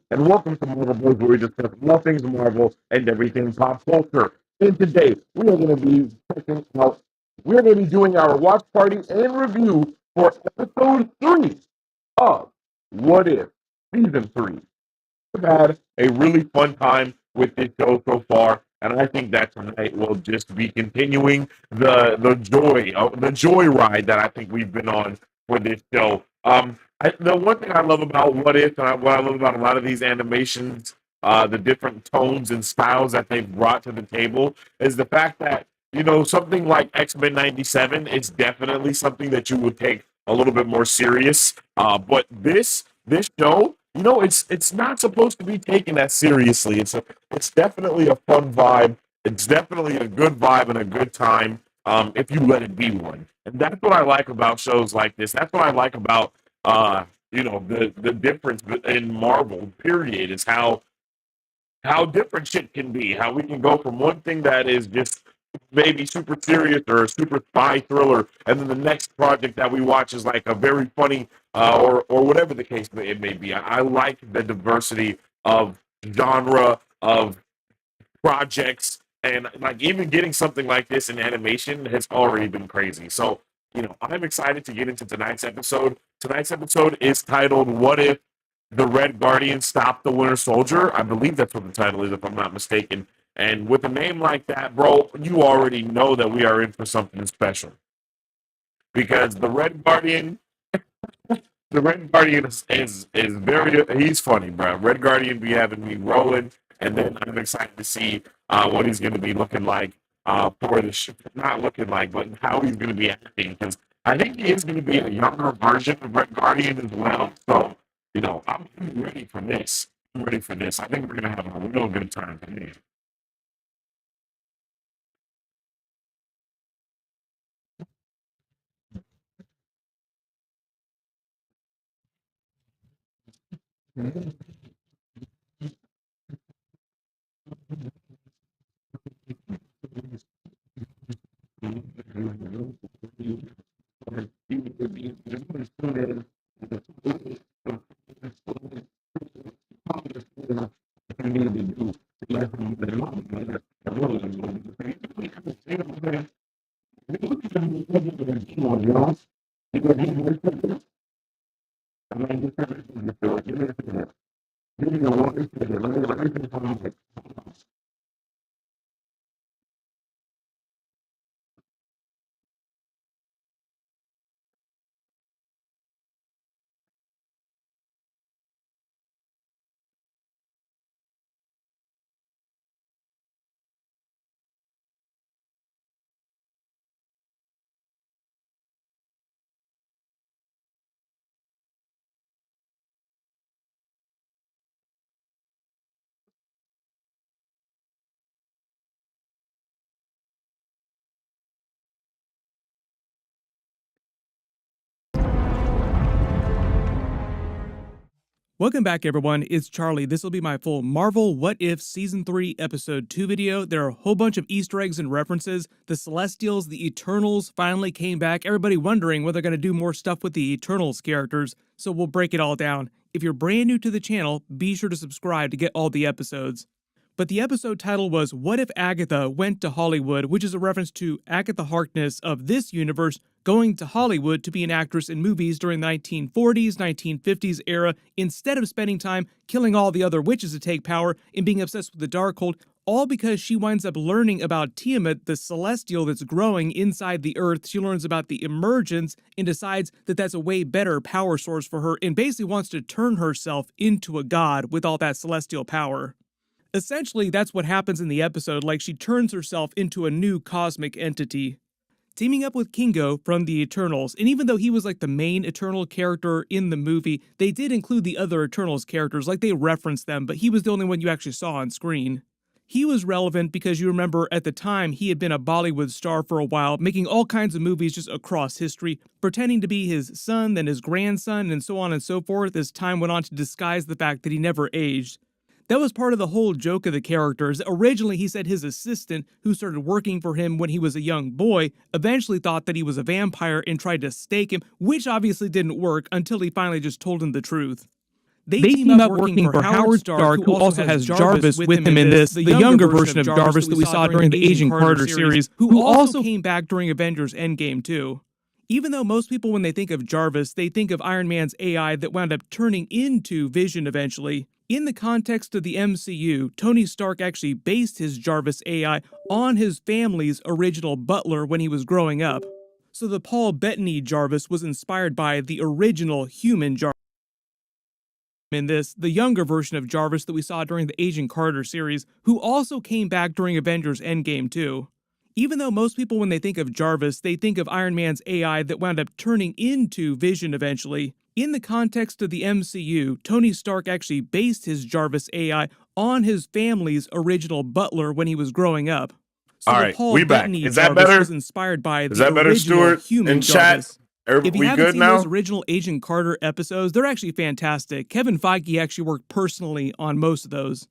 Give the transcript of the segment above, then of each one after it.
And welcome to Marvel Boys, where we discuss all things Marvel and everything pop culture. And today we are going to be checking out, we're going to be doing our watch party and review for episode 3 of What If Season 3. We've had a really fun time with this show so far, and I think that tonight will just be continuing the joy ride that I think we've been on for this show. The one thing I love about What If, and what I love about a lot of these animations, the different tones and styles that they've brought to the table, is the fact that something like X-Men '97 is definitely something that you would take a little bit more serious. But this show, it's not supposed to be taken that seriously. It's definitely a fun vibe. It's definitely a good vibe and a good time, if you let it be one. And that's what I like about shows like this. That's what I like about the difference in Marvel. Period is how different shit can be. How we can go from one thing that is just maybe super serious or a super spy thriller, and then the next project that we watch is like a very funny or whatever the case it may be. I like the diversity of genre of projects, and like even getting something like this in animation has already been crazy. So I'm excited to get into tonight's episode. Tonight's episode is titled "What If the Red Guardian Stopped the Winter Soldier." I believe that's what the title is, if I'm not mistaken. And with a name like that, bro, you already know that we are in for something special because the Red Guardian is very he's funny, bro. Red Guardian be having me rolling, and then I'm excited to see what he's going to be looking like for the not looking like, but how he's going to be acting because I think he is going to be a younger version of Red Guardian as well. So I'm ready for this. I'm ready for this. I think we're going to have a real good time today. Welcome back, everyone. It's Charlie. This will be my full Marvel What If Season 3 Episode 2 video. There are a whole bunch of Easter eggs and references. The Celestials, the Eternals finally came back. Everybody wondering whether they're going to do more stuff with the Eternals characters, so we'll break it all down. If you're brand new to the channel, be sure to subscribe to get all the episodes. But the episode title was What If Agatha Went to Hollywood, which is a reference to Agatha Harkness of this universe going to Hollywood to be an actress in movies during the 1940s, 1950s era, instead of spending time killing all the other witches to take power and being obsessed with the Darkhold, all because she winds up learning about Tiamat, the celestial that's growing inside the earth. She learns about the emergence and decides that that's a way better power source for her and basically wants to turn herself into a god with all that celestial power. Essentially, that's what happens in the episode, like she turns herself into a new cosmic entity. Teaming up with Kingo from the Eternals, and even though he was like the main Eternal character in the movie, they did include the other Eternals characters, like they referenced them, but he was the only one you actually saw on screen. He was relevant because you remember at the time he had been a Bollywood star for a while, making all kinds of movies just across history, pretending to be his son, then his grandson, and so on and so forth as time went on to disguise the fact that he never aged. That was part of the whole joke of the characters. Originally, he said his assistant, who started working for him when he was a young boy, eventually thought that he was a vampire and tried to stake him, which obviously didn't work until he finally just told him the truth. They team up working for Howard Stark, who also has Jarvis with him in this, the younger version of Jarvis that we saw during the Agent Carter series, who also came back during Avengers Endgame too. Even though most people, when they think of Jarvis, they think of Iron Man's AI that wound up turning into Vision eventually, in the context of the MCU, Tony Stark actually based his Jarvis AI on his family's original butler when he was growing up. So the Paul Bettany Jarvis was inspired by the original human Jarvis. In this, the younger version of Jarvis that we saw during the Agent Carter series, who also came back during Avengers Endgame too. Even though most people, when they think of Jarvis, they think of Iron Man's AI that wound up turning into Vision eventually, in the context of the MCU, Tony Stark actually based his Jarvis AI on his family's original butler when he was growing up. So All the right, Paul we back. Bettany Is that Jarvis better? was inspired by Is the that better, original Stuart? human In chat, Jarvis. If you we haven't good seen now? those original Agent Carter episodes, they're actually fantastic. Kevin Feige actually worked personally on most of those.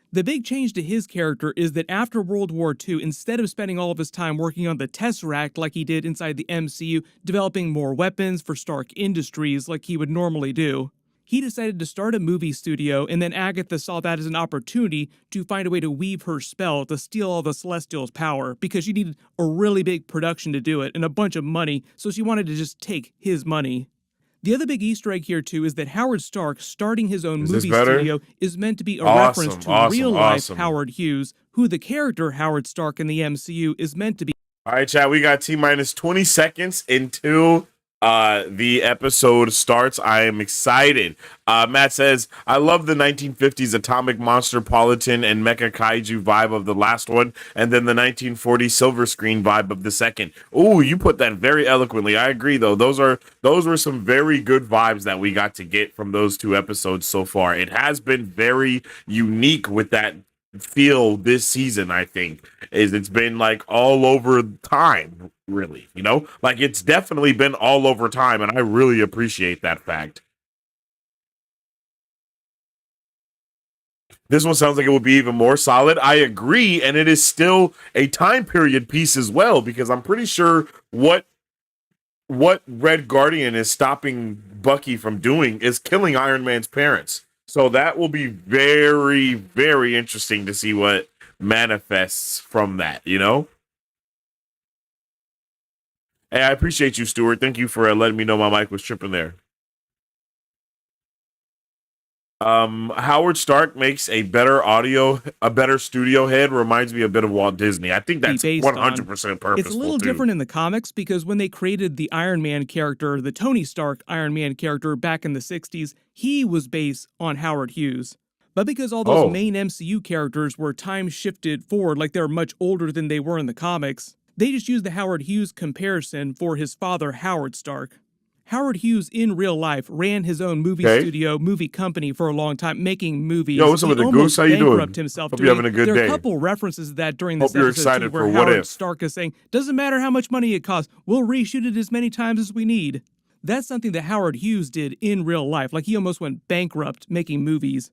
The big change to his character is that after World War II, instead of spending all of his time working on the Tesseract like he did inside the MCU, developing more weapons for Stark Industries like he would normally do, he decided to start a movie studio, and then Agatha saw that as an opportunity to find a way to weave her spell to steal all the Celestials' power, because she needed a really big production to do it and a bunch of money, so she wanted to just take his money. The other big Easter egg here, too, is that Howard Stark starting his own Is this movie better? studio is meant to be a Awesome, reference to awesome, real-life awesome. Howard Hughes, who the character Howard Stark in the MCU is meant to be. All right, chat. We got T-minus 20 seconds until the episode starts. I am excited. Matt says, I love the 1950s atomic monster politan and mecha kaiju vibe of the last one, and then the 1940s silver screen vibe of the second. Ooh, you put that very eloquently. I agree, though. Those were some very good vibes that we got to get from those two episodes so far. It has been very unique with that feel this season. I think it's been like all over time, really, like it's definitely been all over time, and I really appreciate that fact. This one sounds like it will be even more solid. I agree, and it is still a time period piece as well, because I'm pretty sure what Red Guardian is stopping Bucky from doing is killing Iron Man's parents. So that will be very, very interesting to see what manifests from that, Hey, I appreciate you, Stuart. Thank you for letting me know my mic was tripping there. Howard Stark makes a better studio head. Reminds me a bit of Walt Disney. I think that's 100% purposeful. It's a little different in the comics, because when they created the Iron Man character, the Tony Stark Iron Man character back in the 60s, he was based on Howard Hughes. But because all those main MCU characters were time shifted forward, like they're much older than they were in the comics, they just used the Howard Hughes comparison for his father, Howard Stark. Howard Hughes in real life ran his own movie studio, movie company for a long time, making movies. Yo, what's up with the Goose? How you doing? Himself. Hope you're having a good day. There are a couple references to that during this episode. Hope you're excited too, where for Howard Stark is saying, doesn't matter how much money it costs, we'll reshoot it as many times as we need. That's something that Howard Hughes did in real life, like he almost went bankrupt making movies.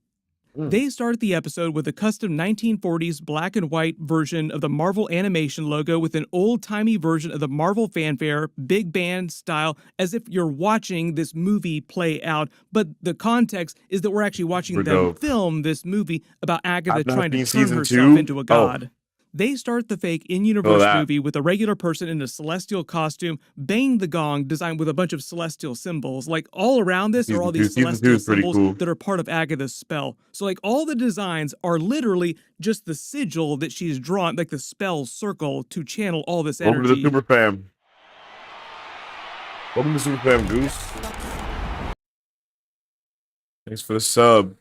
They start the episode with a custom 1940s black and white version of the Marvel animation logo with an old-timey version of the Marvel fanfare, big band style, as if you're watching this movie play out, but the context is that we're actually watching them film this movie about Agatha trying to turn herself into a god. They start the fake in-universe movie with a regular person in a celestial costume, bang the gong designed with a bunch of celestial symbols. Like, all around this are all these celestial symbols that are part of Agatha's spell. So, like, all the designs are literally just the sigil that she's drawn, like the spell circle, to channel all this energy. Welcome to the Super Fam. Welcome to Super Fam, Goose. Thanks for the sub.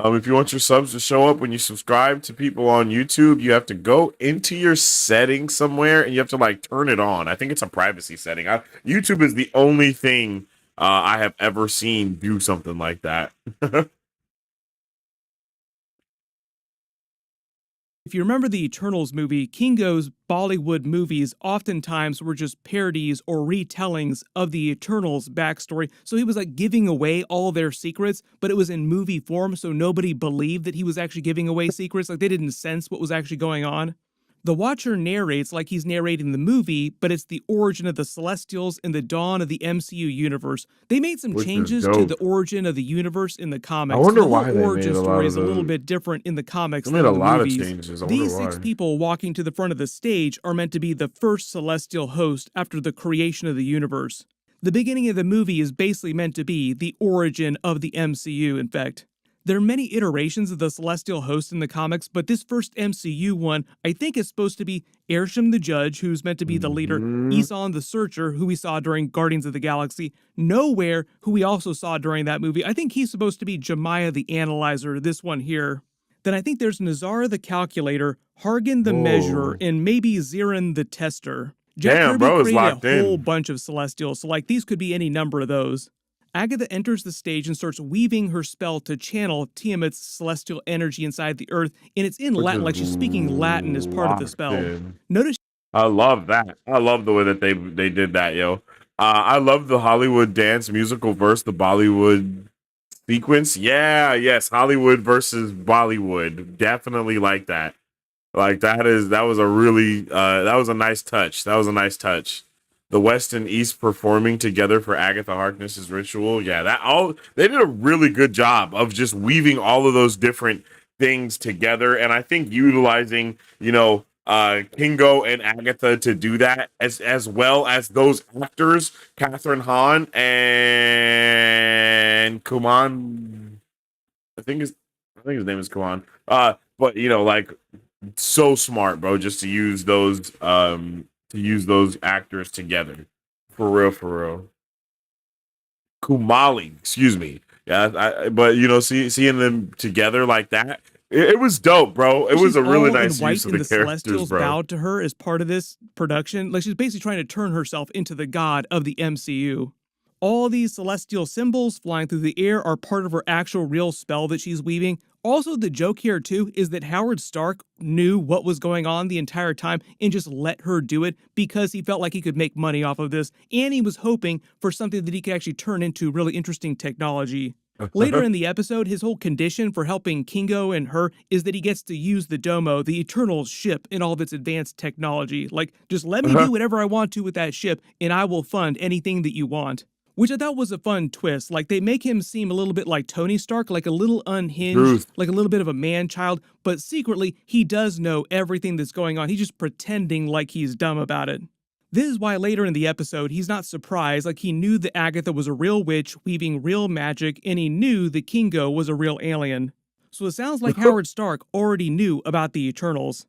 If you want your subs to show up when you subscribe to people on YouTube, you have to go into your settings somewhere and you have to like turn it on. I think it's a privacy setting. YouTube is the only thing I have ever seen do something like that. If you remember the Eternals movie, Kingo's Bollywood movies oftentimes were just parodies or retellings of the Eternals backstory, so he was like giving away all their secrets, but it was in movie form, so nobody believed that he was actually giving away secrets, like they didn't sense what was actually going on. The Watcher narrates like he's narrating the movie, but it's the origin of the Celestials and the dawn of the MCU universe. They made some which is changes to the dope. origin of the universe in the I comics. So wonder the whole why they made origin a lot story of is a little those. bit different in the comics They made than a in the lot of movies. changes. I wonder These six why. people walking to the front of the stage are meant to be the first celestial host after the creation of the universe. The beginning of the movie is basically meant to be the origin of the MCU, in fact. There are many iterations of the Celestial Host in the comics, but this first MCU one, I think, is supposed to be Airsham the Judge, who's meant to be the leader, Hmm. Eson the Searcher, who we saw during Guardians of the Galaxy, Nowhere, who we also saw during that movie. I think he's supposed to be Jemiah the Analyzer, this one here. Then I think there's Nazara the Calculator, Hargan the Measurer, Whoa. and maybe Zirin the Tester. Jack Damn, Kirby bro is created locked a whole in. bunch of Celestials, so like these could be any number of those. Agatha enters the stage and starts weaving her spell to channel Tiamat's celestial energy inside the earth, and it's in Which Latin, is like she's speaking Latin as part of the locked spell. in. Notice I love that. I love the way that they did that, yo. I love the Hollywood dance musical verse, the Bollywood sequence. Yeah, yes, Hollywood versus Bollywood. Definitely like that. Like that was a really that was a nice touch. That was a nice touch. The West and East performing together for Agatha Harkness's ritual. Yeah, that all they did a really good job of just weaving all of those different things together. And I think utilizing, Kingo and Agatha to do that as well as those actors, Catherine Hahn and Kuman. I think his I think his name is Kuman. But like so smart, bro, just to use those actors together. For real, for real. Kumali, excuse me. Yeah, but seeing them together like that, it was dope, bro. It was she's a really all in nice use white of and the the characters, Celestials bro. bowed to her as part of this production. Like she's basically trying to turn herself into the god of the MCU. All these celestial symbols flying through the air are part of her actual real spell that she's weaving. Also, the joke here, too, is that Howard Stark knew what was going on the entire time and just let her do it because he felt like he could make money off of this, and he was hoping for something that he could actually turn into really interesting technology. Later in the episode, his whole condition for helping Kingo and her is that he gets to use the Domo, the Eternal ship, in all of its advanced technology. Like, just let me do whatever I want to with that ship, and I will fund anything that you want. Which I thought was a fun twist. Like, they make him seem a little bit like Tony Stark, like a little unhinged, Truth. like a little bit of a man-child, but secretly, he does know everything that's going on. He's just pretending like he's dumb about it. This is why later in the episode, he's not surprised, like he knew that Agatha was a real witch, weaving real magic, and he knew that Kingo was a real alien. So it sounds like Howard Stark already knew about the Eternals.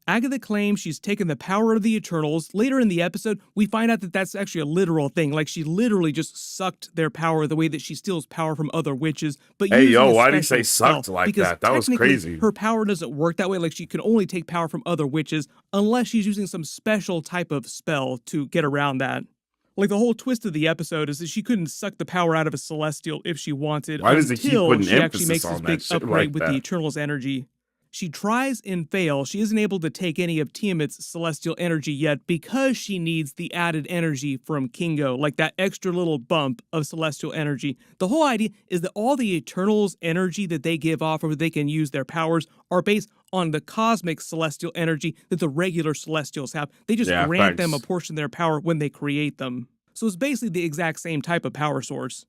Agatha claims she's taken the power of the Eternals. Later in the episode, we find out that that's actually a literal thing. Like, she literally just sucked their power the way that she steals power from other witches, but Hey, using yo, a why do you say special spell. sucked like Because that? That was technically, crazy. her power doesn't work that way. Like, she can only take power from other witches unless she's using some special type of spell to get around that. Like, the whole twist of the episode is that she couldn't suck the power out of a Celestial if she wanted Why does it keep until putting she actually emphasis makes this on that big shit upgrade like with the that? Eternal's energy. She tries and fails. She isn't able to take any of Tiamat's celestial energy yet because she needs the added energy from Kingo, like that extra little bump of celestial energy. The whole idea is that all the Eternals' energy that they give off or they can use their powers are based on the cosmic celestial energy that the regular Celestials have. They just Yeah, grant them a facts. portion of their power when they create them. So it's basically the exact same type of power source.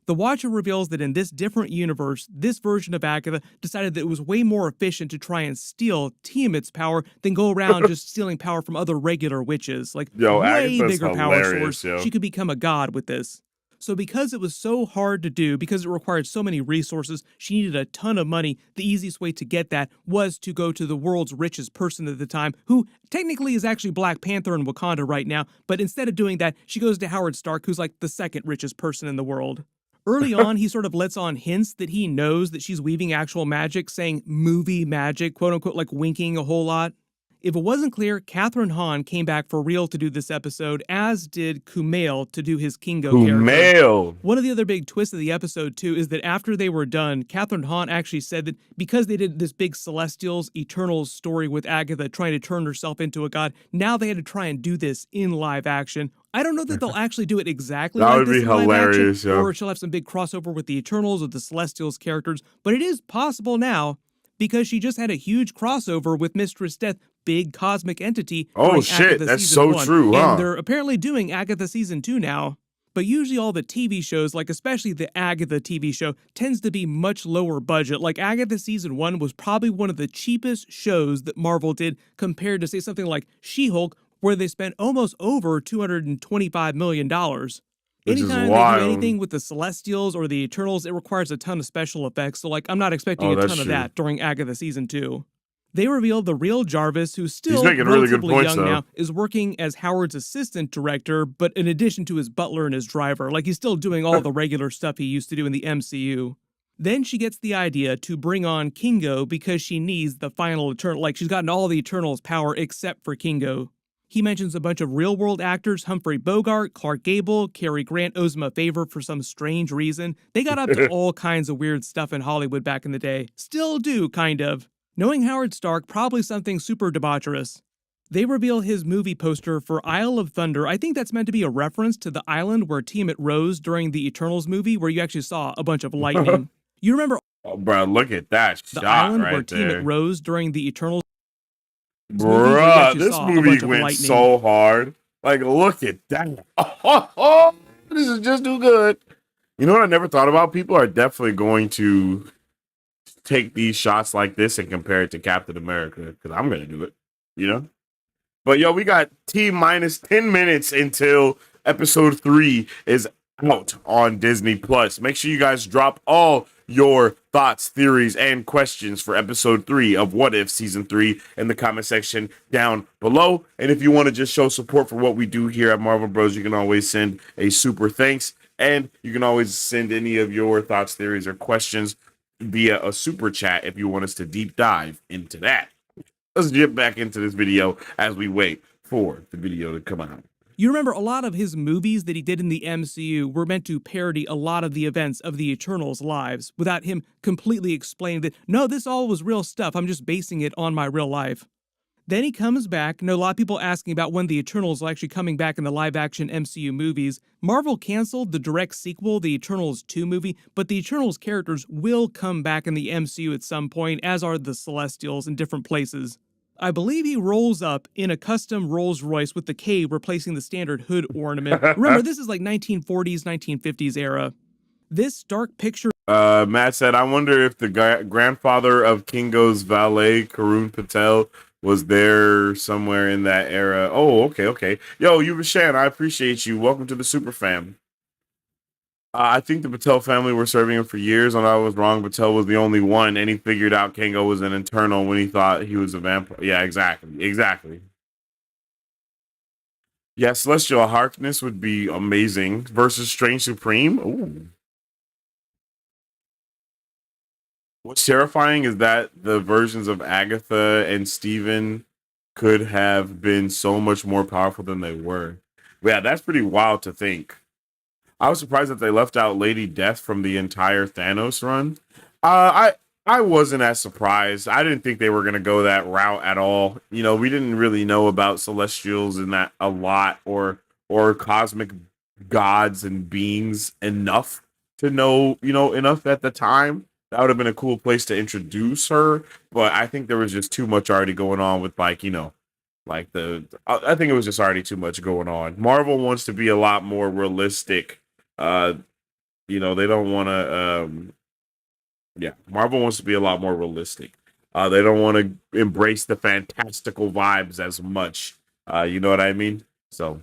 The Watcher reveals that in this different universe, this version of Agatha decided that it was way more efficient to try and steal Tiamat's power than go around just stealing power from other regular witches. Like, Yo, way Agatha's bigger power hilarious, source. yo. She could become a god with this. So because it was so hard to do, because it required so many resources, she needed a ton of money. The easiest way to get that was to go to the world's richest person at the time, who technically is actually Black Panther in Wakanda right now, but instead of doing that, she goes to Howard Stark, who's like the second richest person in the world. Early on, he sort of lets on hints that he knows that she's weaving actual magic, saying movie magic, quote unquote, like winking a whole lot. If it wasn't clear, Catherine Hahn came back for real to do this episode, as did Kumail to do his Kingo character. Kumail. One of the other big twists of the episode, too, is that after they were done, Catherine Hahn actually said that because they did this big Celestials, Eternals story with Agatha trying to turn herself into a god, now they had to try and do this in live action. I don't know that they'll actually do it exactly That like would this be in live hilarious, action, yeah. or she'll have some big crossover with the Eternals or the Celestials characters, but it is possible now, because she just had a huge crossover with Mistress Death, big cosmic entity. Oh shit, Agatha that's season so 1, true, huh? and they're apparently doing Agatha season 2 now. But usually all the TV shows, like especially the Agatha TV show, tends to be much lower budget. Like Agatha season 1 was probably one of the cheapest shows that Marvel did compared to, say, something like She-Hulk, where they spent almost over $225 million. Which is Anytime they wild. do anything with the Celestials or the Eternals, it requires a ton of special effects, so like I'm not expecting a that's ton of true. that during Agatha season 2. They revealed the real Jarvis, who's still making really good relatively points, young though. now, is working as Howard's assistant director, but in addition to his butler and his driver, like he's still doing all the regular stuff he used to do in the MCU. Then she gets the idea to bring on Kingo because she needs the final Eternal, like she's gotten all the Eternals' power except for Kingo. He mentions a bunch of real-world actors, Humphrey Bogart, Clark Gable, Cary Grant owes him a favor for some strange reason. They got up to all kinds of weird stuff in Hollywood back in the day. Still do, kind of. Knowing Howard Stark, probably something super debaucherous. They reveal his movie poster for Isle of Thunder. I think that's meant to be a reference to the island where Tiamat rose during the Eternals movie, where you actually saw a bunch of lightning. You remember Oh, bro, look at that the shot island right where there. Tiamat rose during the Eternals movie, where you Bruh, actually this saw a movie bunch of went lightning. so hard. Like, look at that. This is just too good. You know what I never thought about? People are definitely going to take these shots like this and compare it to Captain America, because I'm going to do it, you know? But yo, we got T-minus 10 minutes until episode 3 is out on Disney Plus. Make sure you guys drop all your thoughts, theories, and questions for episode 3 of What If Season 3 in the comment section down below. And if you want to just show support for what we do here at Marvel Bros, you can always send a super thanks. And you can always send any of your thoughts, theories, or questions via a super chat if you want us to deep dive into that. Let's get back into this video as we wait for the video to come out. You remember a lot of his movies that he did in the MCU were meant to parody a lot of the events of the Eternals' lives without him completely explaining that, no, this all was real stuff, I'm just basing it on my real life. Then he comes back. A lot of people asking about when the Eternals are actually coming back in the live-action MCU movies. Marvel canceled the direct sequel, the Eternals 2 movie, but the Eternals characters will come back in the MCU at some point, as are the Celestials in different places. I believe he rolls up in a custom Rolls Royce with the K replacing the standard hood ornament. Remember, this is like 1940s, 1950s era. This dark picture... Matt said, I wonder if the grandfather of Kingo's valet, Karun Patel, was there somewhere in that era. Oh, okay. Yo, Yuvashan, I appreciate you. Welcome to the super fam. I think the Patel family were serving him for years, and I was wrong. Patel was the only one, and he figured out Kingo was an internal when he thought he was a vampire. Yeah, exactly. Yeah, Celestial Harkness would be amazing versus Strange Supreme. Ooh. What's terrifying is that the versions of Agatha and Steven could have been so much more powerful than they were. But yeah, that's pretty wild to think. I was surprised that they left out Lady Death from the entire Thanos run. I wasn't as surprised. I didn't think they were going to go that route at all. You know, we didn't really know about Celestials and that a lot, or cosmic gods and beings enough to know, enough at the time. That would have been a cool place to introduce her, but I think there was just too much already going on with I think it was just already too much going on. Marvel wants to be a lot more realistic. They don't want to, Marvel wants to be a lot more realistic. They don't want to embrace the fantastical vibes as much. You know what I mean? So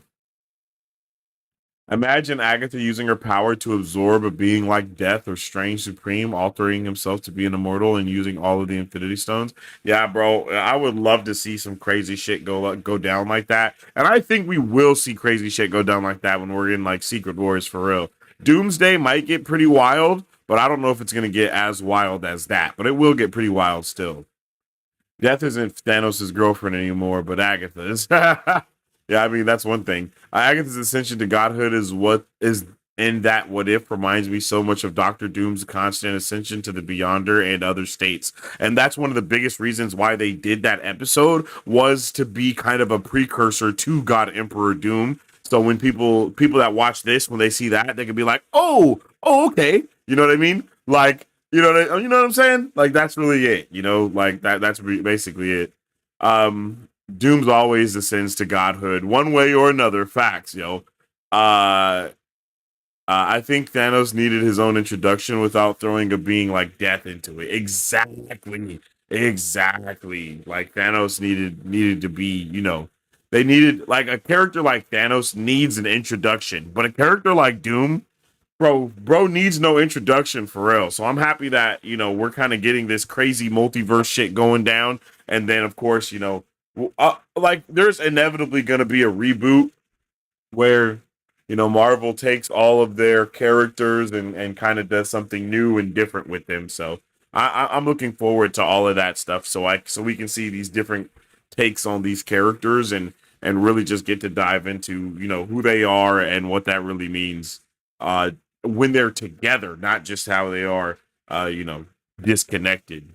imagine Agatha using her power to absorb a being like Death or Strange Supreme, altering himself to be an immortal and using all of the Infinity Stones. Yeah, bro, I would love to see some crazy shit go down like that. And I think we will see crazy shit go down like that when we're in Secret Wars for real. Doomsday might get pretty wild, but I don't know if it's going to get as wild as that. But it will get pretty wild still. Death isn't Thanos' girlfriend anymore, but Agatha is. Yeah, I mean that's one thing. Agatha's ascension to godhood is what is in that what if reminds me so much of Doctor Doom's constant ascension to the Beyonder and other states, and that's one of the biggest reasons why they did that episode was to be kind of a precursor to God Emperor Doom. So when people that watch this, when they see that, they can be like, oh, okay, you know what I mean? Like you know what I'm saying? Like that's really it. You know, like that's basically it. Doom's always ascends to godhood one way or another. Facts, yo. Uh, I think Thanos needed his own introduction without throwing a being like Death into it. Exactly, exactly. Like Thanos needed to be, they needed like a character like Thanos needs an introduction, but a character like Doom, bro needs no introduction for real. So I'm happy that we're kind of getting this crazy multiverse shit going down, and then of course like there's inevitably going to be a reboot where Marvel takes all of their characters and kind of does something new and different with them. So I'm looking forward to all of that stuff. So we can see these different takes on these characters and really just get to dive into who they are and what that really means when they're together, not just how they are disconnected.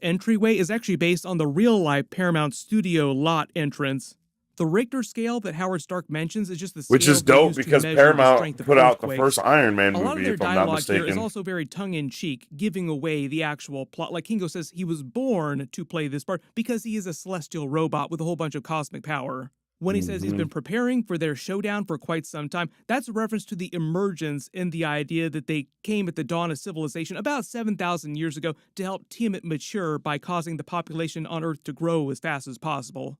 Entryway is actually based on the real-life Paramount Studio lot entrance. The Richter scale that Howard Stark mentions is just the scale which is dope because Paramount put out the first Iron Man movie. A lot of their if I'm not dialogue mistaken. here is also very tongue-in-cheek, giving away the actual plot. Like Kingo says, he was born to play this part because he is a celestial robot with a whole bunch of cosmic power. When he says he's been preparing for their showdown for quite some time, that's a reference to the emergence in the idea that they came at the dawn of civilization about 7,000 years ago to help Tiamat mature by causing the population on Earth to grow as fast as possible.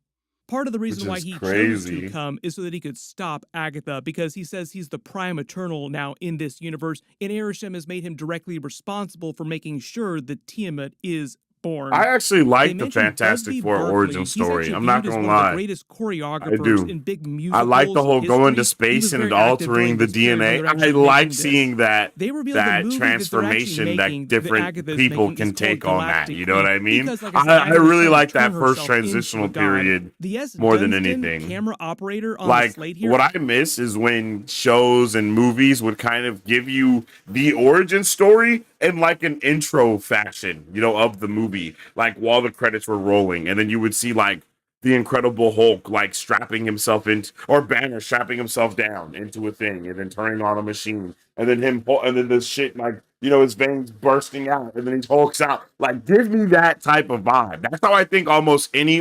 Part of the reason why he chose to come is so that he could stop Agatha, because he says he's the prime eternal now in this universe, and Arishem has made him directly responsible for making sure that Tiamat is born. I actually like the Fantastic Four origin story. I'm not gonna lie. Greatest choreographers in big musicals. I like the whole going to space and altering the DNA. I like seeing that transformation that different people can take on that. You know what I mean? I really like that first transitional period more than anything. Camera operator on like the slate here. What I miss is when shows and movies would kind of give you the origin story in like an intro fashion, of the movie, like while the credits were rolling, and then you would see like the Incredible Hulk like strapping himself into, or Banner strapping himself down into a thing, and then turning on a machine, and then and then this shit like his veins bursting out, and then he hulks out. Like, give me that type of vibe. That's how I think almost any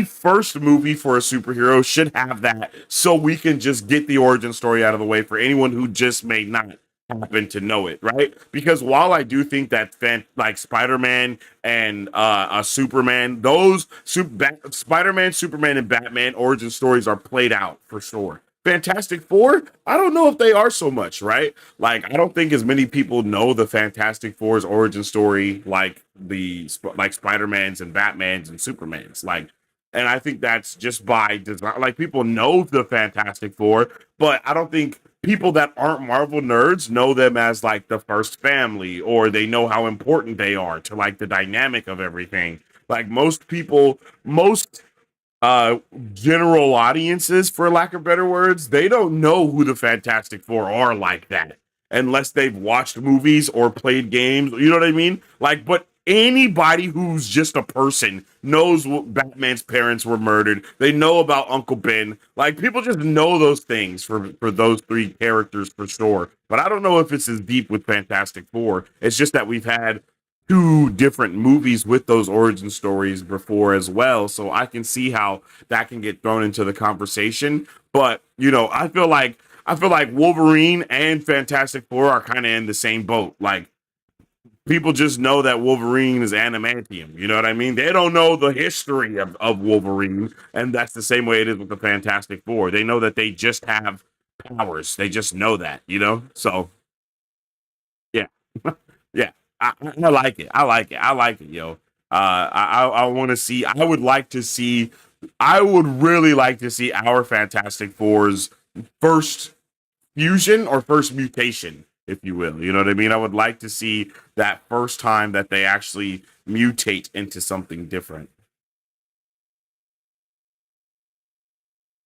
first movie for a superhero should have that, so we can just get the origin story out of the way for anyone who just may not happen to know it, right? Because while I do think that like Spider-Man and Superman, those Spider-Man, Superman, and Batman origin stories are played out for sure. Fantastic Four, I don't know if they are so much, right? Like, I don't think as many people know the Fantastic Four's origin story like Spider-Man's and Batman's and Superman's. Like, and I think that's just by design. Like, people know the Fantastic Four, but I don't think people that aren't Marvel nerds know them as like the first family, or they know how important they are to like the dynamic of everything. Like most general audiences, for lack of better words, they don't know who the Fantastic Four are like that unless they've watched movies or played games. You know what I mean? Like, but anybody who's just a person knows what Batman's parents were murdered. They know about Uncle Ben. Like, people just know those things for those three characters for sure. But I don't know if it's as deep with Fantastic Four. It's just that we've had two different movies with those origin stories before as well. So I can see how that can get thrown into the conversation. But, I feel like Wolverine and Fantastic Four are kind of in the same boat. Like, people just know that Wolverine is adamantium. You know what I mean? They don't know the history of Wolverine. And that's the same way it is with the Fantastic Four. They know that they just have powers. They just know that, So, yeah. Yeah. I like it. I like it, yo. I want to see, I would really like to see our Fantastic Four's first fusion or first mutation, if you will. You know what I mean? I would like to see that first time that they actually mutate into something different.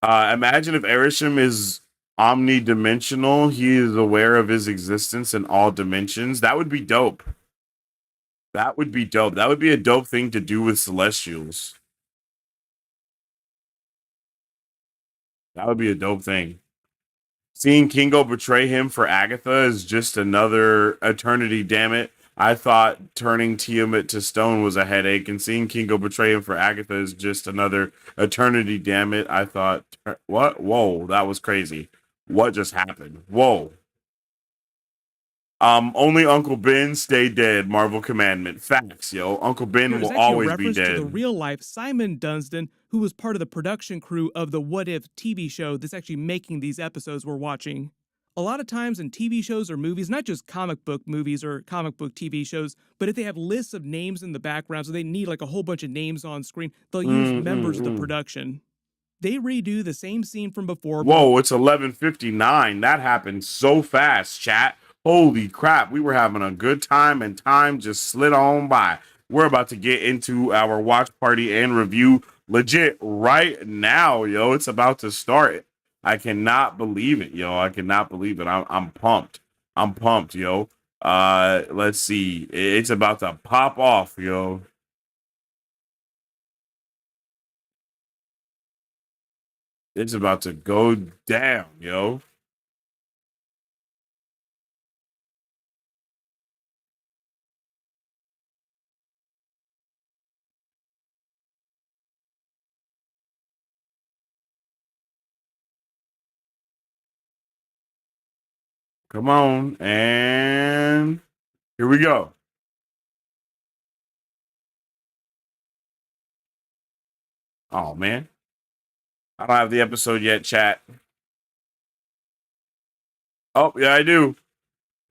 Imagine if Erisham is omnidimensional. He is aware of his existence in all dimensions. That would be dope. That would be dope. That would be a dope thing to do with Celestials. That would be a dope thing. Seeing Kingo betray him for Agatha is just another eternity, damn it. I thought turning Tiamat to stone was a headache, and seeing Kingo betray him for Agatha is just another eternity, damn it. I thought, what? Whoa, that was crazy. What just happened? Whoa. Only Uncle Ben stay dead. Marvel commandment. Facts, yo. Uncle Ben There's will actually a always be reference to the dead. real life Simon Dunstan, who was part of the production crew of the What If TV show that's actually making these episodes we're watching. A lot of times in TV shows or movies, not just comic book movies or comic book TV shows, but if they have lists of names in the background, so they need like a whole bunch of names on screen, they'll use members of the Mm-mm-mm. production. They redo the same scene from before, but Whoa, it's 11:59. That happened so fast, chat. Holy crap. We were having a good time and time just slid on by. We're about to get into our watch party and review legit right now, yo. It's about to start. I cannot believe it, yo. I cannot believe it. I'm pumped. I'm pumped, yo. Let's see. It's about to pop off, yo. It's about to go down, yo. Come on. And here we go. Oh man, I don't have the episode yet, chat. Oh yeah, I do.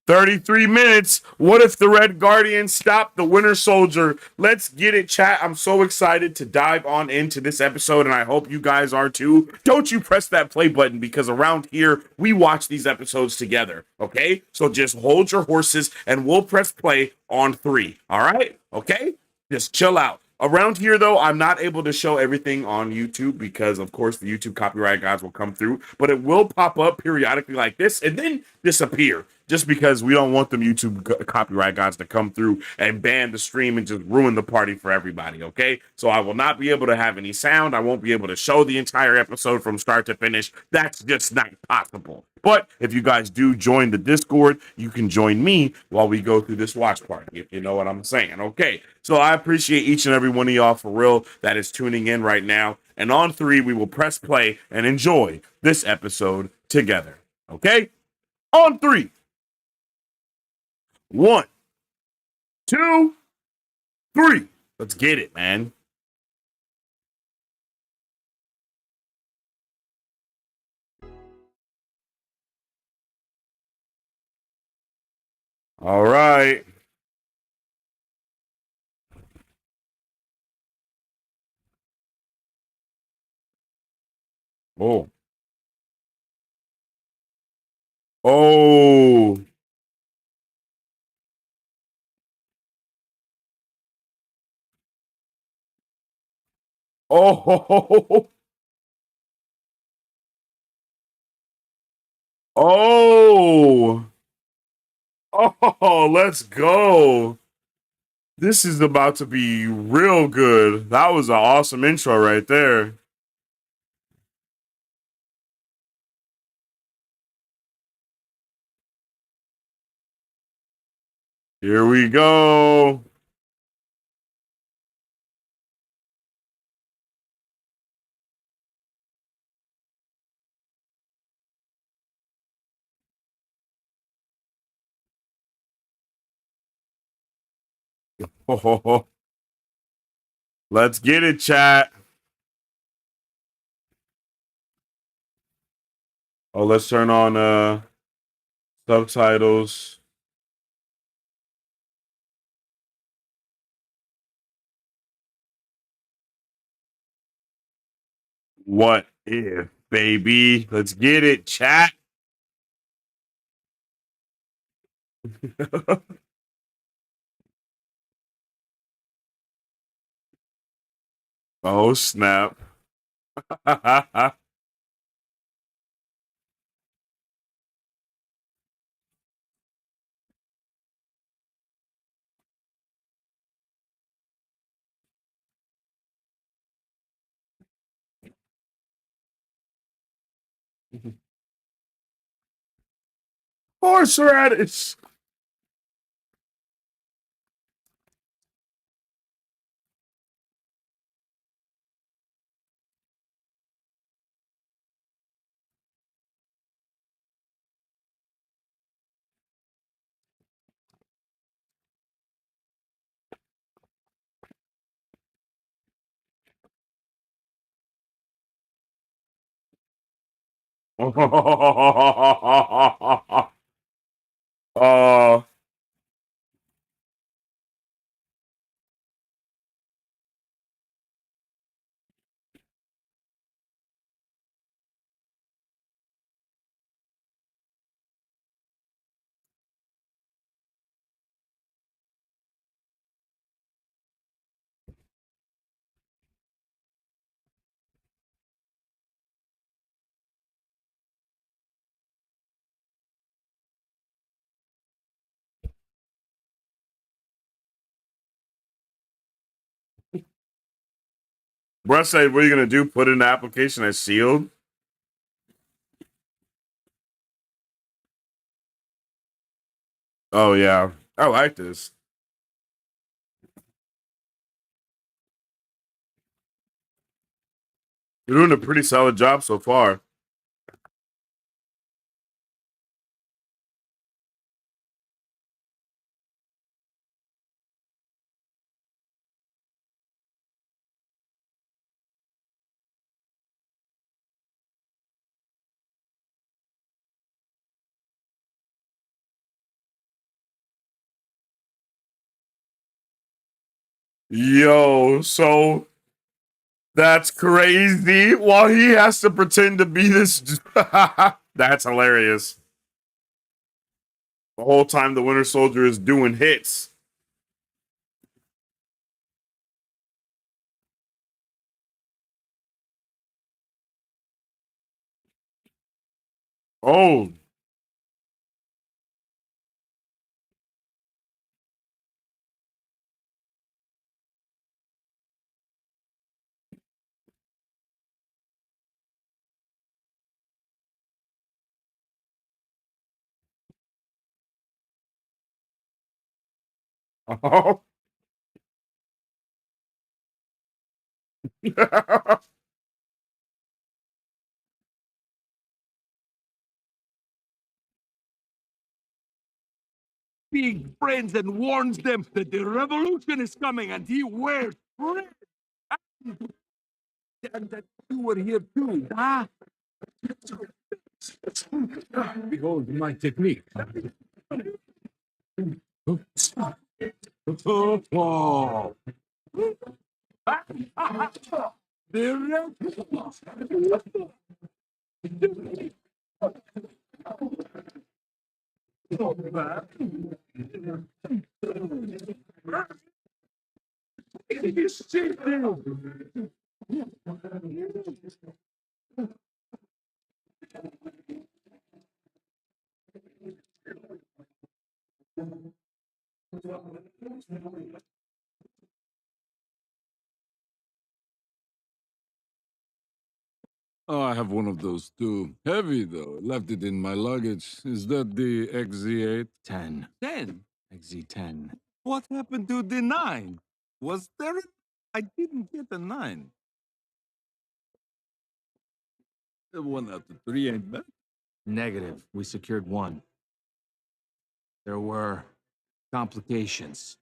33 minutes. What if the Red Guardian stopped the Winter Soldier? Let's get it, chat. I'm so excited to dive on into this episode, and I hope you guys are too. Don't you press that play button because around here, we watch these episodes together, okay? So just hold your horses, and we'll press play on 3, all right? Okay? Just chill out. Around here, though, I'm not able to show everything on YouTube because, of course, the YouTube copyright guys will come through, but it will pop up periodically like this and then disappear just because we don't want them YouTube copyright guys to come through and ban the stream and just ruin the party for everybody, okay? So I will not be able to have any sound. I won't be able to show the entire episode from start to finish. That's just not possible. But if you guys do join the Discord, you can join me while we go through this watch party, if you know what I'm saying. Okay, so I appreciate each and every one of y'all for real that is tuning in right now. And on 3, we will press play and enjoy this episode together. Okay? On 3. 1, 2, 3. Let's get it, man. All right. Oh. Oh. Oh. Oh. Oh, let's go. This is about to be real good. That was an awesome intro right there. Here we go. Oh, let's get it, chat. Oh, let's turn on subtitles. What if, baby? Let's get it, chat. Oh, snap. Horseradish. uh, Bruh said, what are you going to do? Put in the application as sealed? Oh, yeah. I like this. You're doing a pretty solid job so far. Yo, so that's crazy. While he has to pretend to be this. That's hilarious. The whole time the Winter Soldier is doing hits. Oh. Oh. Big friends and warns them that the revolution is coming and he wears red. And that you were here too. Ah. Behold my technique. Oh. The Oh, I have one of those too. Heavy though. Left it in my luggage. Is that the XZ8? 10. 10? XZ10. What happened to the 9? Was there I didn't get a 9. The 1 out of 3 ain't bad. Negative. We secured one. There were complications.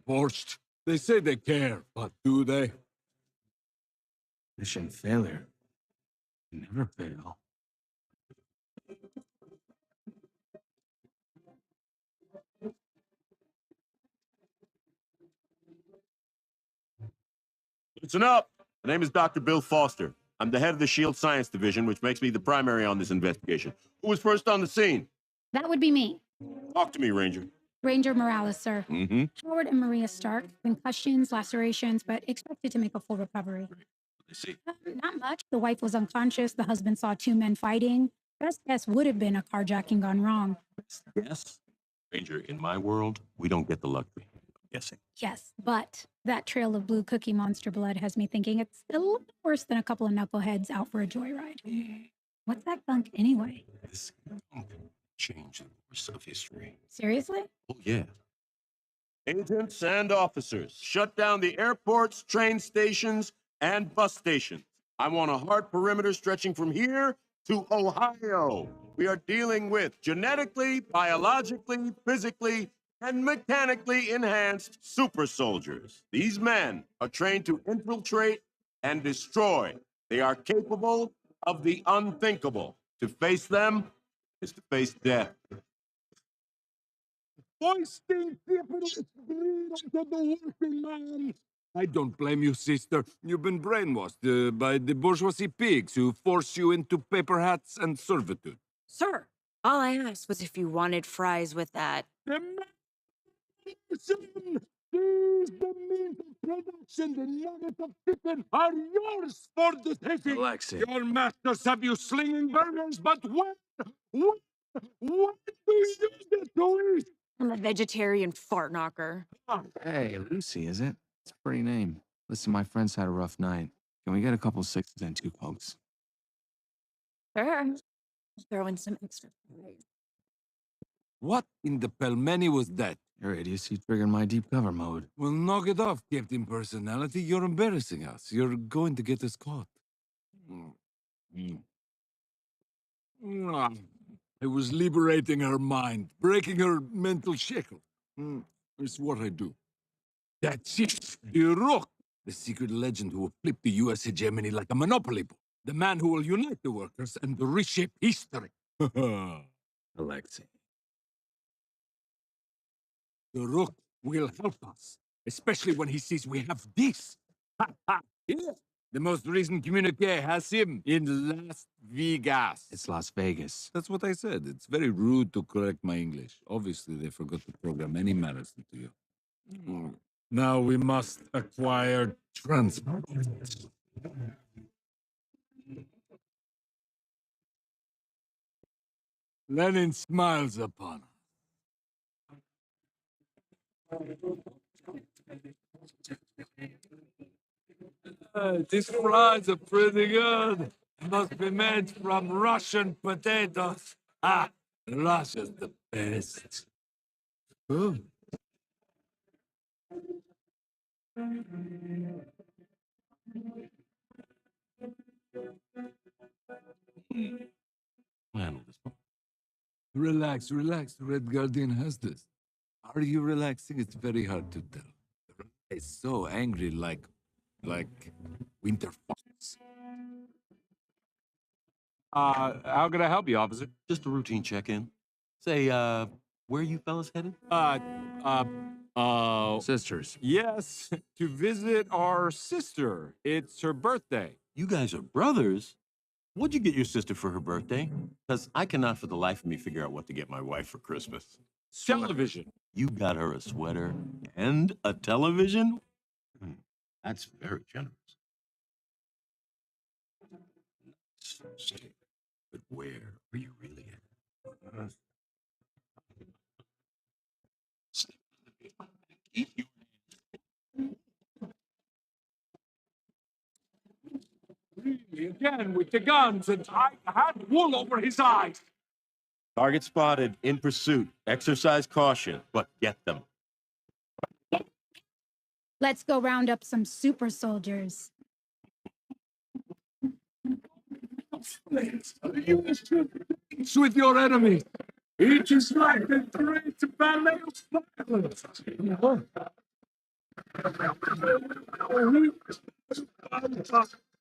Borscht. They say they care, but do they? Mission failure. Never fail. Listen up. My name is Dr. Bill Foster. I'm the head of the SHIELD Science Division, which makes me the primary on this investigation. Who was first on the scene? That would be me. Talk to me, Ranger. Ranger Morales, sir. Mm-hmm. Howard and Maria Stark, concussions, lacerations, but expected to make a full recovery. I see. Not much. The wife was unconscious. The husband saw two men fighting. Best guess would have been a carjacking gone wrong. Yes. Ranger, in my world, we don't get the luxury of guessing. Yes, but that trail of blue cookie monster blood has me thinking it's a little worse than a couple of knuckleheads out for a joyride. What's that gunk anyway? This changed the course of history. Seriously? Oh, yeah. Agents and officers, shut down the airports, train stations, and bus stations. I want a hard perimeter stretching from here to Ohio. We are dealing with genetically, biologically, physically, and mechanically enhanced super soldiers. These men are trained to infiltrate and destroy. They are capable of the unthinkable. To face them is to face death. Foisting capitalist greed onto the working man. I don't blame you, sister. You've been brainwashed by the bourgeoisie pigs who force you into paper hats and servitude. Sir, all I asked was if you wanted fries with that. The these the means of production, the nuggets of chicken are yours for the taking. Alexei. Your masters have you slinging burgers, but what do you use it to eat? I'm a vegetarian fart knocker. Hey, Lucy, is it? It's a pretty name. Listen, my friends had a rough night. Can we get a couple sixes and 2 Cokes? Sure. Throw in some extra fries. What in the pelmeni was that? Your idiocy triggered my deep cover mode. Well, knock it off, Captain Personality. You're embarrassing us. You're going to get us caught. I was liberating her mind, breaking her mental shackles. It's what I do. That's it. The Rock, the secret legend who will flip the U.S. hegemony like a monopoly board. The man who will unite the workers and reshape history. Alexei. The Rook will help us, especially when he sees we have this. Yeah. The most recent communique has him in Las Vegas. It's Las Vegas. That's what I said. It's very rude to correct my English. Obviously, they forgot to program any manners into you. Now we must acquire transport. Lenin smiles upon us. These fries are pretty good. Must be made from Russian potatoes. Russia's the best. Oh. Handle this one. Relax, relax. The Red Guardian has this. Are you relaxing? It's very hard to tell. The Red is so angry, like Winter Fox. How can I help you, officer? Just a routine check-in. Say, where you fellas headed? Sisters. Yes, to visit our sister. It's her birthday. You guys are brothers? What'd you get your sister for her birthday? Because I cannot for the life of me figure out what to get my wife for Christmas. Television. You got her a sweater and a television? That's very generous. But where are you really at? Again with the guns, and I had wool over his eyes. Target spotted, in pursuit. Exercise caution, but get them. Let's go round up some super soldiers. You shoot with your enemy. Each is like the great ballet of violence.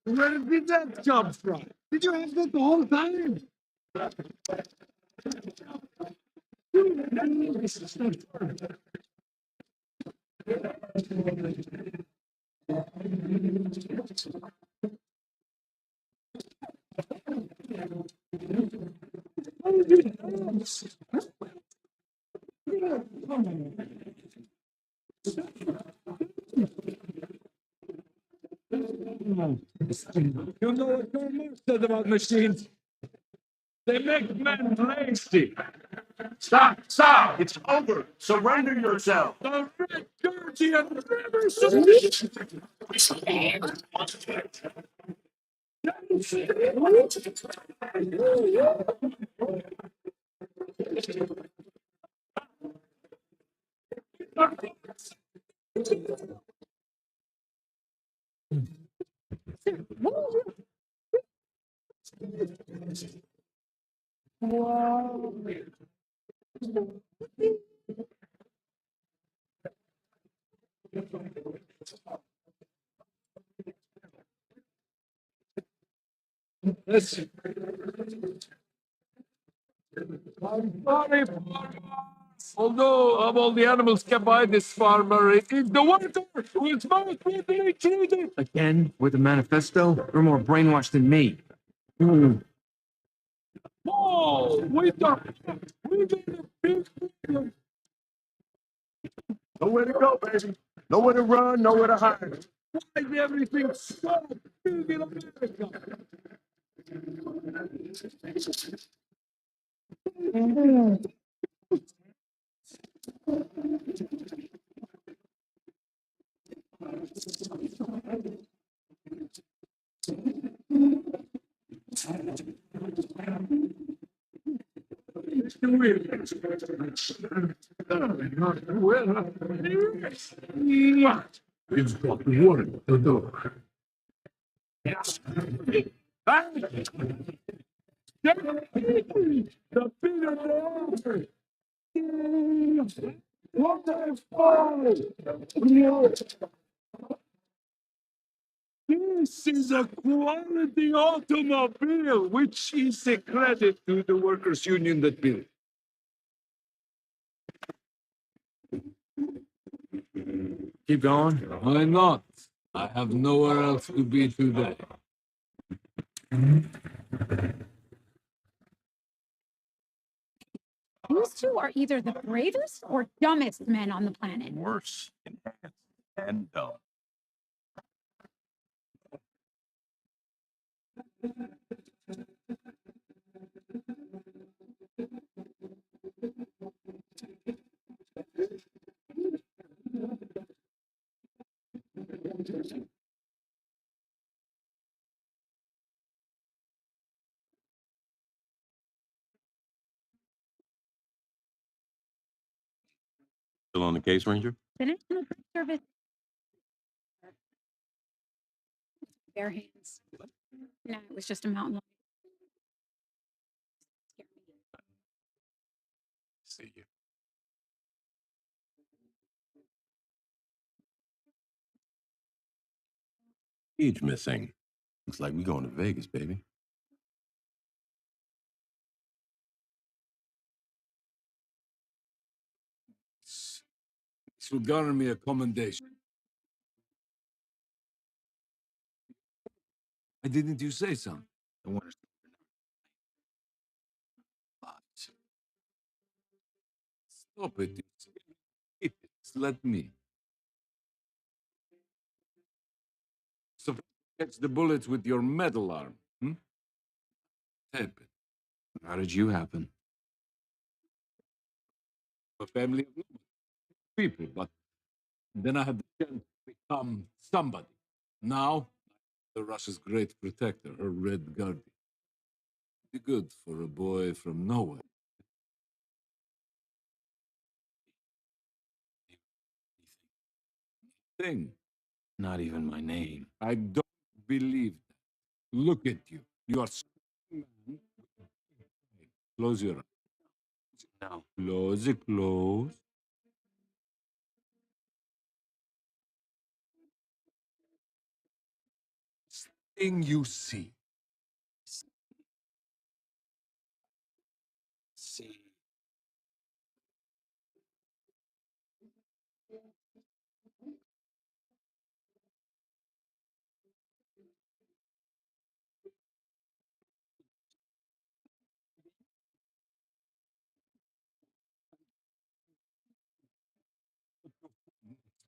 Where did that come from? Did you have that the whole time? You know what Thor said about machines? They make men lazy. Stop! Stop! It's over! Surrender yourself! The red guardian never surrenders. Listen, I'm sorry, farmer. Although of all the animals kept by this farmer, it is the water was most brutally treated. Again, with the manifesto? You're more brainwashed than me. Oh, we got a big problem. Nowhere to go, baby. Nowhere to run, nowhere to hide. Why is everything so big in America? We've got one to do. The bigger the offer. Wonderful! This is a quality automobile, which is a credit to the workers' union that built. Keep going. Why not? I have nowhere else to be today. These two are either the bravest or dumbest men on the planet. Worse, enhanced, and dumb. Still on the case, Ranger? The National Park Service. Bare hands. No, it was just a mountain lion. Scared me. See you. Age missing. Looks like we going to Vegas, baby. This will garner me a commendation. Why didn't you say something? The winner's Stop it. It's let me. So catch the bullets with your metal arm. Tape it. How did you happen? A family of people, but then I had the chance to become somebody. Now, the Russia's great protector, her red guardian. Be good for a boy from nowhere. Thing. Not even my name. I don't believe that. Look at you. You are strong man. Close your eyes. No. Close it, close. Thing you see. See.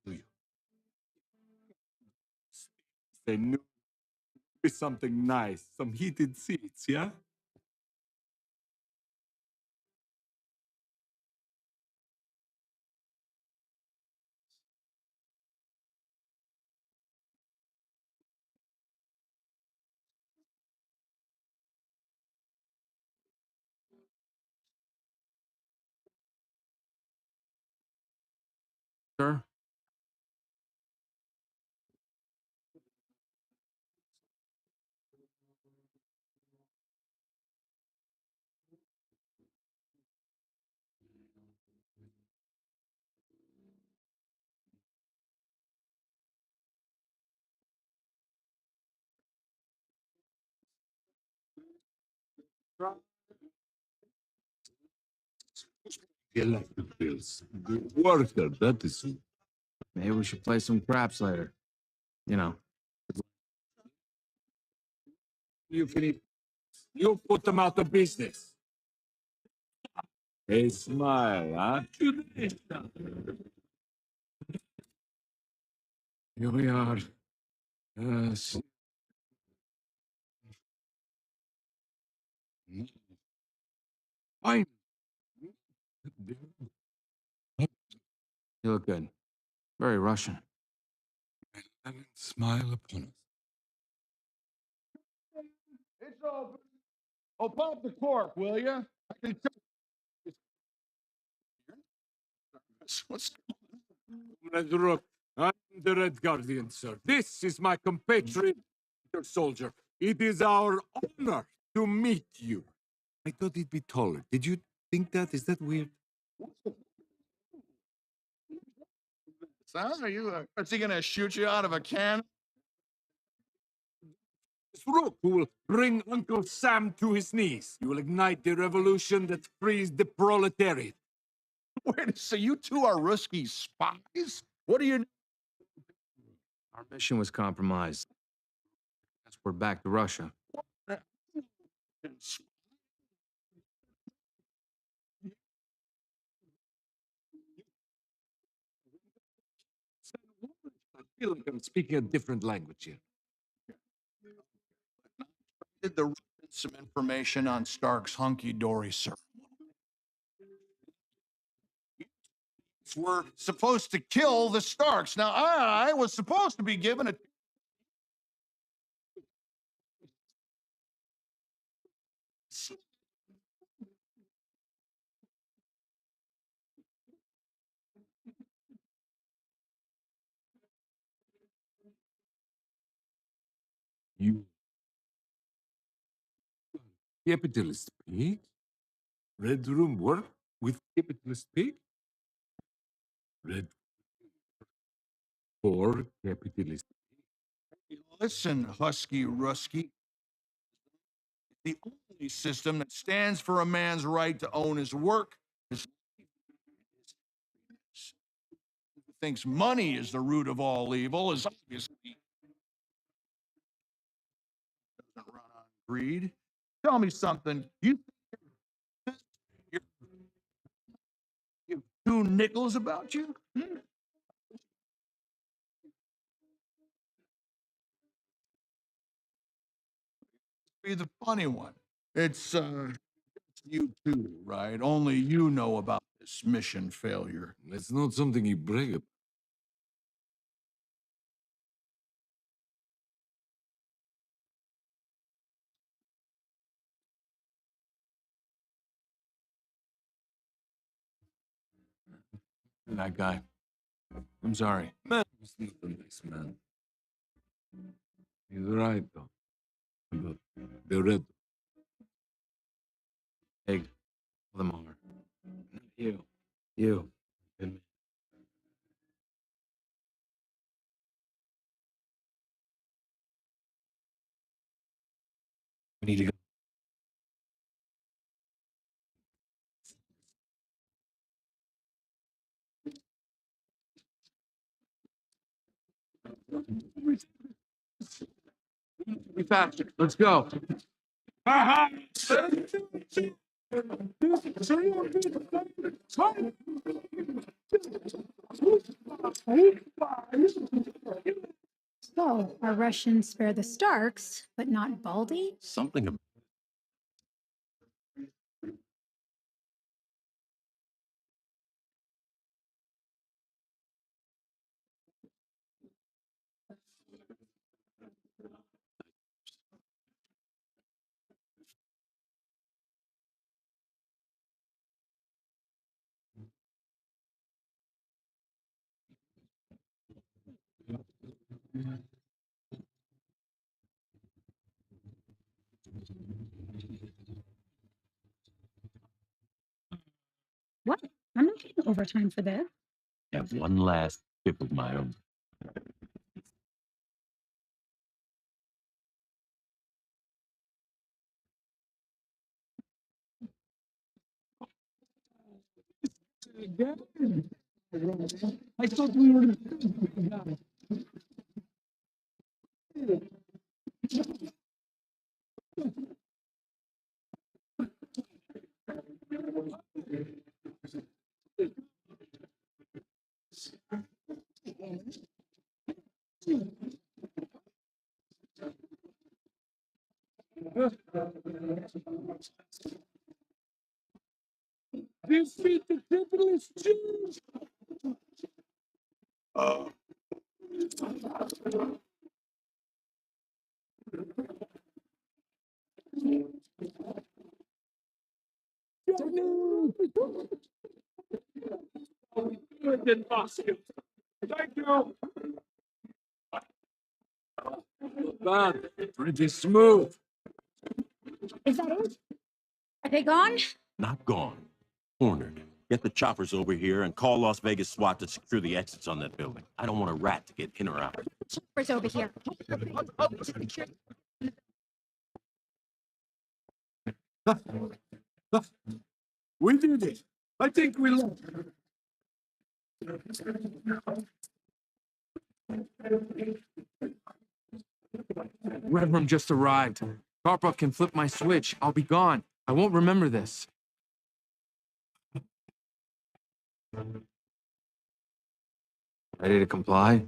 Do you? They knew Be something nice, some heated seats, yeah? Sure. The electric bills. The worker, that is who. Maybe we should play some craps later. You know. You finish. You put them out of business. Hey, smile, huh? Here we are. Yes. Fine. You look good. Very Russian. And smile upon us. It's all. Oh, pop the cork, will you? I can tell. What's Red Rook? I'm the Red Guardian, sir. This is my compatriot, Peter Soldier. It is our honor to meet you. I thought he'd be taller. Did you think that? Is that weird? Son, are you? Is he gonna shoot you out of a cannon? It's Rook who will bring Uncle Sam to his knees. You will ignite the revolution that frees the proletariat. Wait, so you two are Ruski spies? What do you? Our mission was compromised. Guess we're back to Russia. I feel like I'm speaking a different language here. Did the some information on Stark's hunky-dory ceremony? We're supposed to kill the Starks. Now, I was supposed to be given a. You capitalist pig? Red Room work with capitalist pig? Red for capitalist. Listen, Husky Rusky. The only system that stands for a man's right to own his work is thinks money is the root of all evil is obviously doesn't run on greed. Tell me something. You have two nickels about you? Be the funny one. It's you too, right? Only you know about this mission failure. It's not something you brag about. That guy. I'm sorry. Man, he's not a nice man. He's right, though. About the red. Hey, all them are. Not you. You. Good man. We need to go. Be faster. Let's go. So, our Russians spare the Starks, but not Baldy? Something about What? I'm not getting overtime for this. have one last tip of my own. I thought we were. Defeat the capitalist Jews! Good in Moscow. Thank you. Bad. Pretty smooth. Is that it? Are they gone? Not gone. Cornered. Get the choppers over here and call Las Vegas SWAT to secure the exits on that building. I don't want a rat to get in or out. Choppers over here. We did it. I think we lost. Red Room just arrived. Karpov can flip my switch. I'll be gone. I won't remember this. Ready to comply?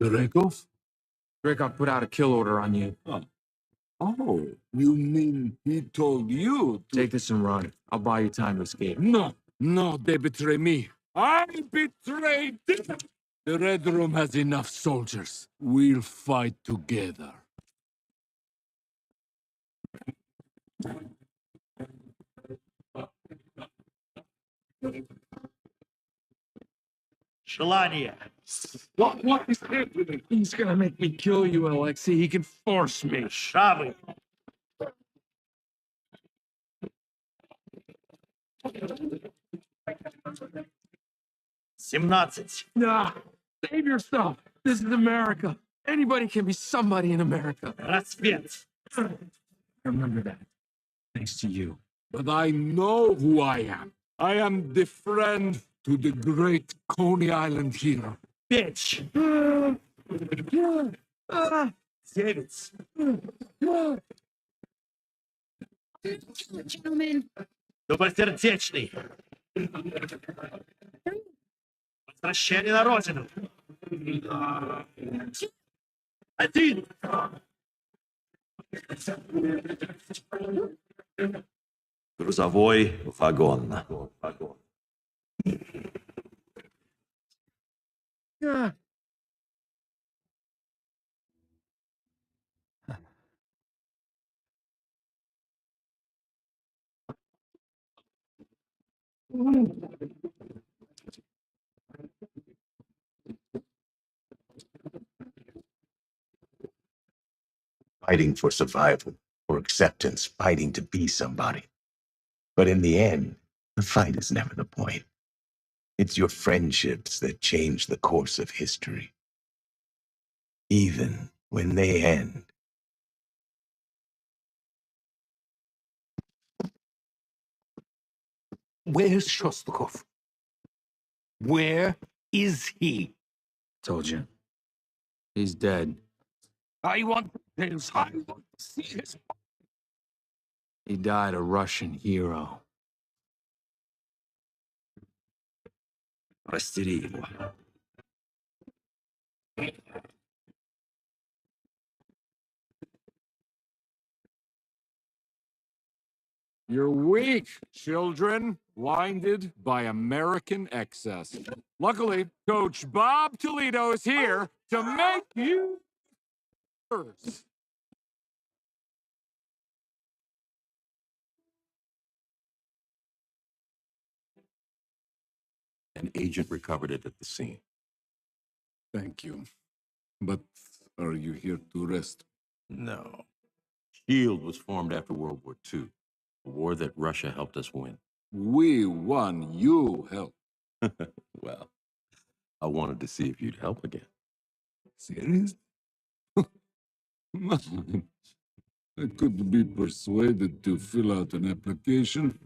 Drakov? Drakov put out a kill order on you. Oh, you mean he told you to... Take this and run. I'll buy you time to escape. No, no, they betray me. I betrayed them. The Red Room has enough soldiers. We'll fight together. Желание. What is happening? He's gonna make me kill you, Alexei. He can force me. Шавы. Семнадцать. Nah, save yourself. This is America. Anybody can be somebody in America. Рассвет. Remember that. Thanks to you. But I know who I am. I am the friend to the great Coney Island hero. Печь. Девять. Gentlemen, Добросердечный. Возвращение на родину. Один. Грузовой вагон. Fighting for survival, for acceptance, fighting to be somebody. But in the end, the fight is never the point. It's your friendships that change the course of history. Even when they end. Where's Shostakov? Where is he? Told you. He's dead. I want details. I want to see his... He died a Russian hero. Растери его. You're weak, children, blinded by American excess. Luckily, Coach Bob Toledo is here to make you worse. An agent recovered it at the scene. Thank you. But are you here to rest? No. SHIELD was formed after World War II, a war that Russia helped us win. We won, you helped. Well, I wanted to see if you'd help again. Serious? Man, I could be persuaded to fill out an application.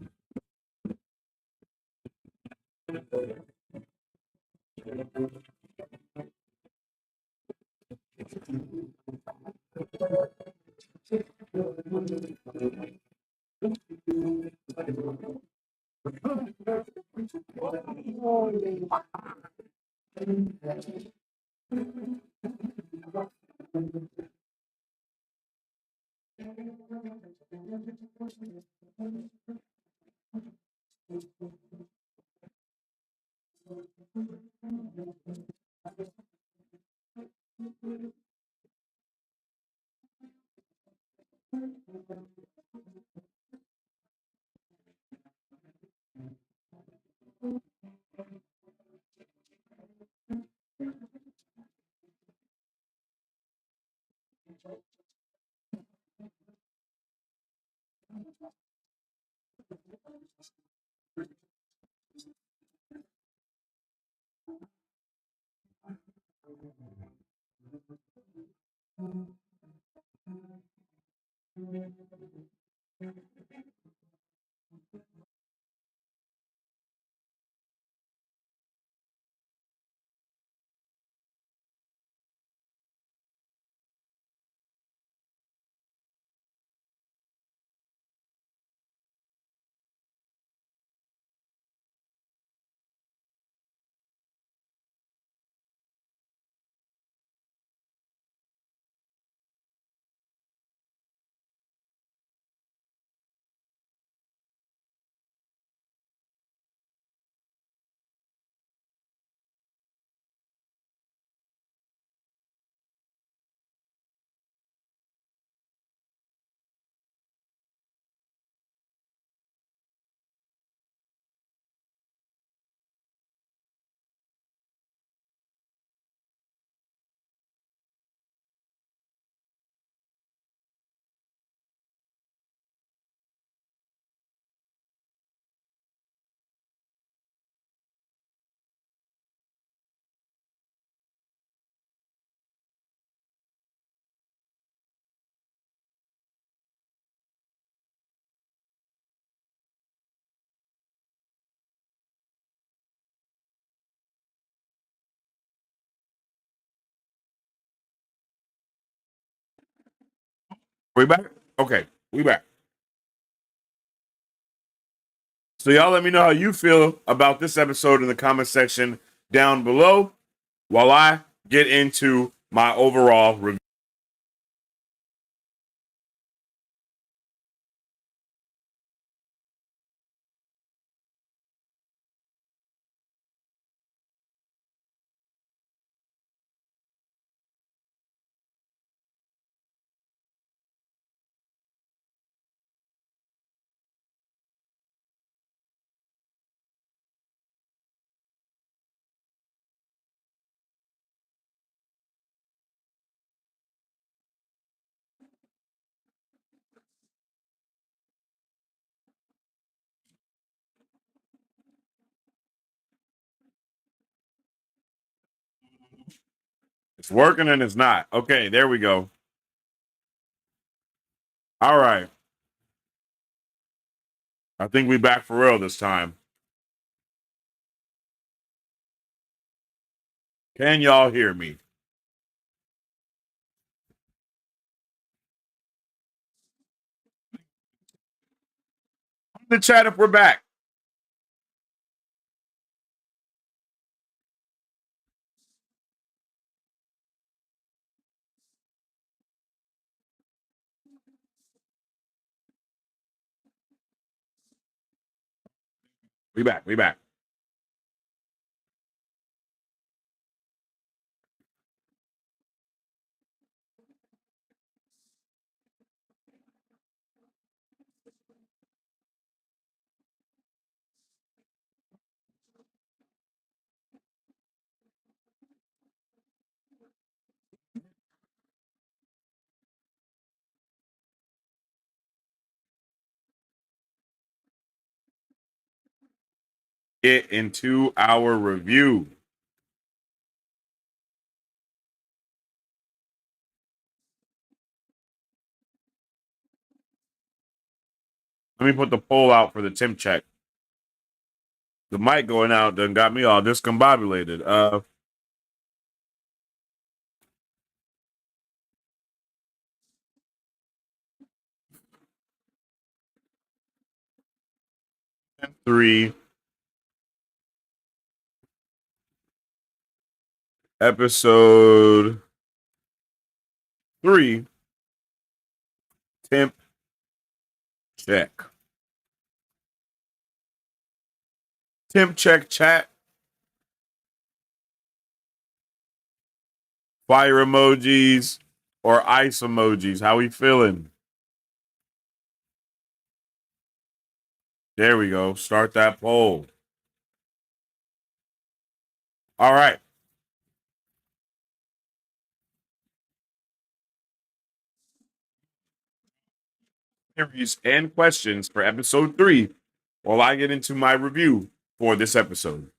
We back? Okay, we back. So y'all let me know how you feel about this episode in the comment section down below while I get into my overall review. It's working and it's not. Okay, there we go. All right. I think we back for real this time. Can y'all hear me? The chat if we're back. We back. We back. Get into our review. Let me put the poll out for the temp check. The mic going out done got me all discombobulated. 3 episode 3 temp check. Temp check chat. Fire emojis or ice emojis. How we feeling? There we go. Start that poll. All right. Interviews and questions for episode 3 while I get into my review for this episode.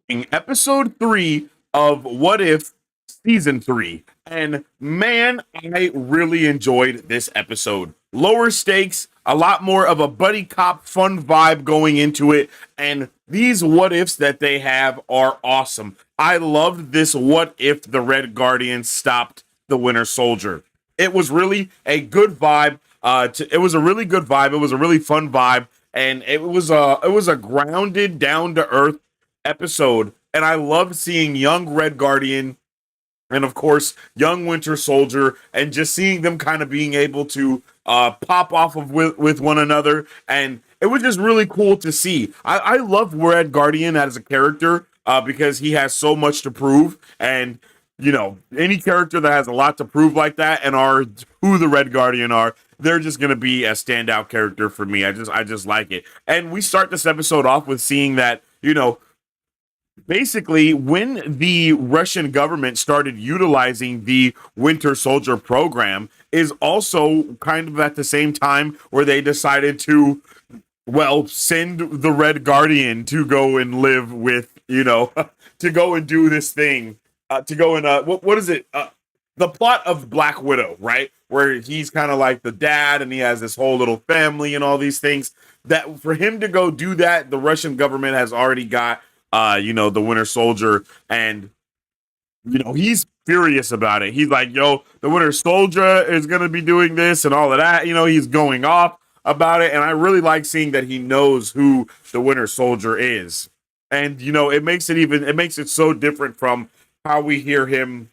In episode 3 of What If season 3. And man, I really enjoyed this episode. Lower stakes, a lot more of a buddy cop fun vibe going into it. And these what ifs that they have are awesome. I loved this what if the Red Guardian stopped the Winter Soldier. It was really a good vibe. It was a really good vibe. It was a really fun vibe. And it was a grounded, down to earth episode, and I loved seeing young Red Guardian and of course young Winter Soldier, and just seeing them kind of being able to pop off of with one another, and it was just really cool to see. I love Red Guardian as a character because he has so much to prove, and you know, any character that has a lot to prove like that and are who the Red Guardian are, they're just gonna be a standout character for me. I just like it. And we start this episode off with seeing that, you know, basically when the Russian government started utilizing the Winter Soldier program is also kind of at the same time where they decided to, well, send the Red Guardian to go and live with, you know, to go and do this thing, to go and what is it? The plot of Black Widow, right? Where he's kind of like the dad and he has this whole little family and all these things. That for him to go do that, the Russian government has already got you know, the Winter Soldier, and you know, he's furious about it. He's like, yo, the Winter Soldier is gonna be doing this and all of that. You know, he's going off about it, and I really like seeing that he knows who the Winter Soldier is. And you know, it makes it so different from how we hear him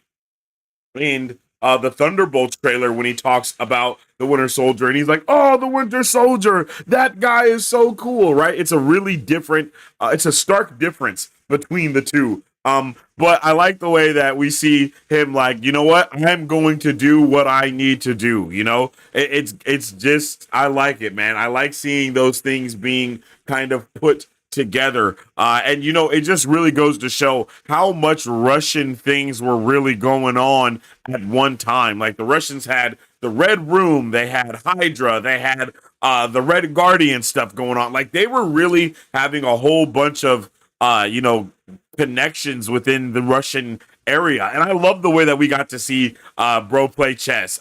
in the Thunderbolts trailer when he talks about the Winter Soldier, and he's like, "Oh, the Winter Soldier! That guy is so cool!" Right? It's a really different. It's a stark difference between the two. But I like the way that we see him like, you know what? I'm going to do what I need to do. You know, it's just I like it, man. I like seeing those things being kind of put together. And you know, it just really goes to show how much Russian things were really going on at one time. Like the Russians had the Red Room, they had Hydra, they had the Red Guardian stuff going on. Like they were really having a whole bunch of connections within the Russian area. And I love the way that we got to see bro play Tetris.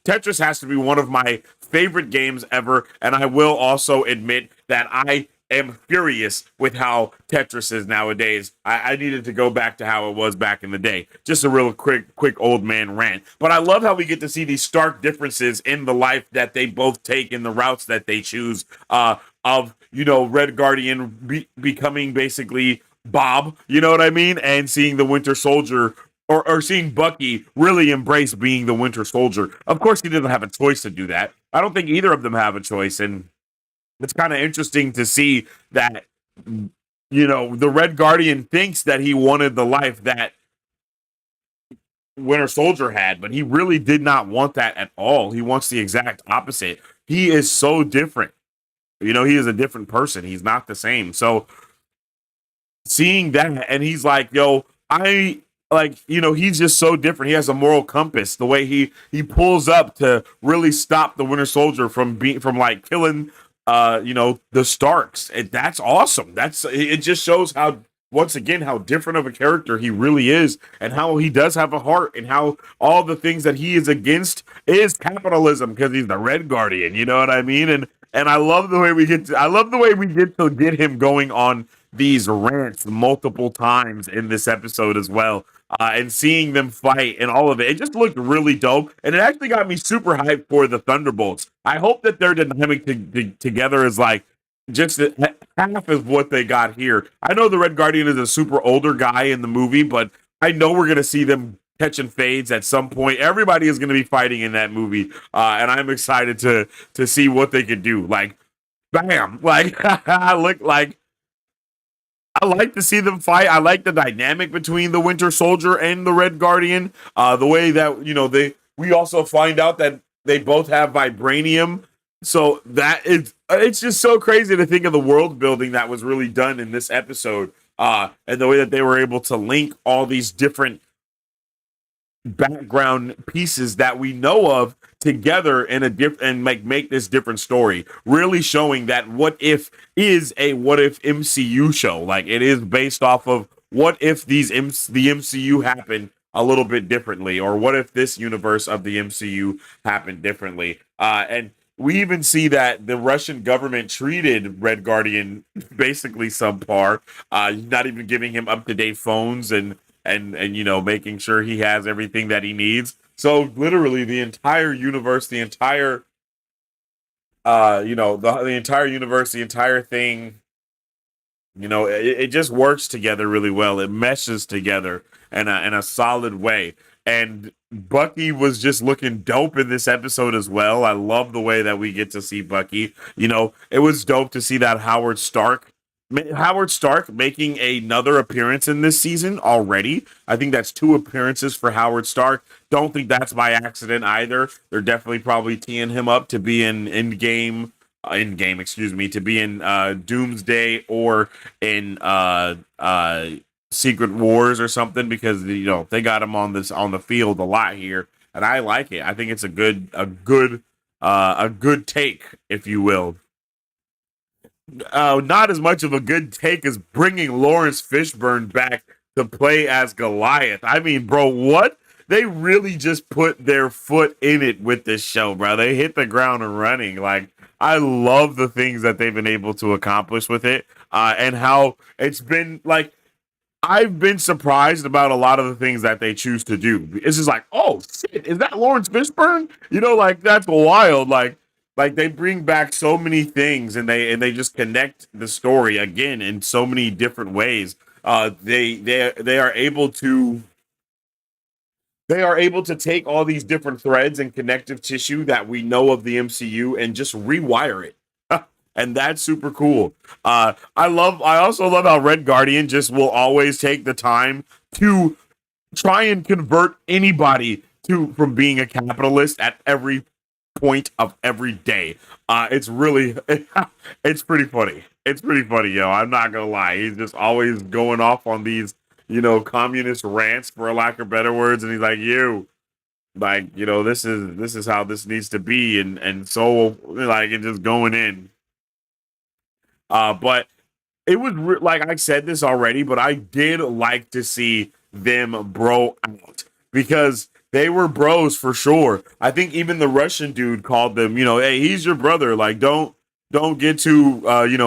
Tetris has to be one of my favorite games ever, and I will also admit that I am furious with how Tetris is nowadays. I needed to go back to how it was back in the day. Just a real quick old man rant. But I love how we get to see these stark differences in the life that they both take, in the routes that they choose. Of Red Guardian becoming basically Bob, you know what I mean, and seeing the Winter Soldier. Or seeing Bucky really embrace being the Winter Soldier. Of course, he doesn't have a choice to do that. I don't think either of them have a choice, and it's kind of interesting to see that the Red Guardian thinks that he wanted the life that Winter Soldier had, but he really did not want that at all. He wants the exact opposite. He is so different. He is a different person. He's not the same. So seeing that, and he's like, yo, he's just so different. He has a moral compass. The way he pulls up to really stop the Winter Soldier from killing the Starks. That's awesome. It just shows how, once again, how different of a character he really is, and how he does have a heart, and how all the things that he is against is capitalism, because he's the Red Guardian. You know what I mean? And I love the way we get to get him going on these rants multiple times in this episode as well. And seeing them fight and all of it just looked really dope. And it actually got me super hyped for the Thunderbolts. I hope that their dynamic together is like just half of what they got here. I know the Red Guardian is a super older guy in the movie, but I know we're going to see them catching fades at some point. Everybody is going to be fighting in that movie. And I'm excited to see what they could do. Like, bam! Like, I like to see them fight. I like the dynamic between the Winter Soldier and the Red Guardian. The way that we also find out that they both have vibranium. So it's just so crazy to think of the world building that was really done in this episode, and the way that they were able to link all these different background pieces that we know of together in and make this different story, really showing that What If is a What If MCU show. Like, it is based off of what if the MCU happened a little bit differently, or what if this universe of the MCU happened differently. And we even see that the Russian government treated Red Guardian basically subpar, not even giving him up-to-date phones and making sure he has everything that he needs. So literally the entire universe, the entire universe, the entire thing, it just works together really well. It meshes together in a solid way. And Bucky was just looking dope in this episode as well. I love the way that we get to see Bucky. It was dope to see that Howard Stark making another appearance in this season already. I think that's 2 appearances for Howard Stark. Don't think that's by accident either. They're definitely probably teeing him up to be in to be in Doomsday or in Secret Wars or something, because they got him on the field a lot here, and I like it. I think it's a good take, if you will. Not as much of a good take as bringing Lawrence Fishburne back to play as Goliath. I mean, bro, what? They really just put their foot in it with this show, bro. They hit the ground running. Like, I love the things that they've been able to accomplish with it, and how it's been like. I've been surprised about a lot of the things that they choose to do. It's just like, oh shit, is that Lawrence Fishburne? Like, that's wild. Like they bring back so many things, and they just connect the story again in so many different ways. They are able to take all these different threads and connective tissue that we know of the MCU and just rewire it. And that's super cool. I also love how Red Guardian just will always take the time to try and convert anybody from being a capitalist at every point of every day. It's really, it's pretty funny. It's pretty funny, yo. I'm not gonna lie. He's just always going off on these, communist rants, for lack of better words. And he's like, Like, this is how this needs to be, and so like it just going in. But it was like I said this already, but I did like to see them bro out because they were bros for sure. I think even the Russian dude called them, hey, he's your brother. Like, don't get too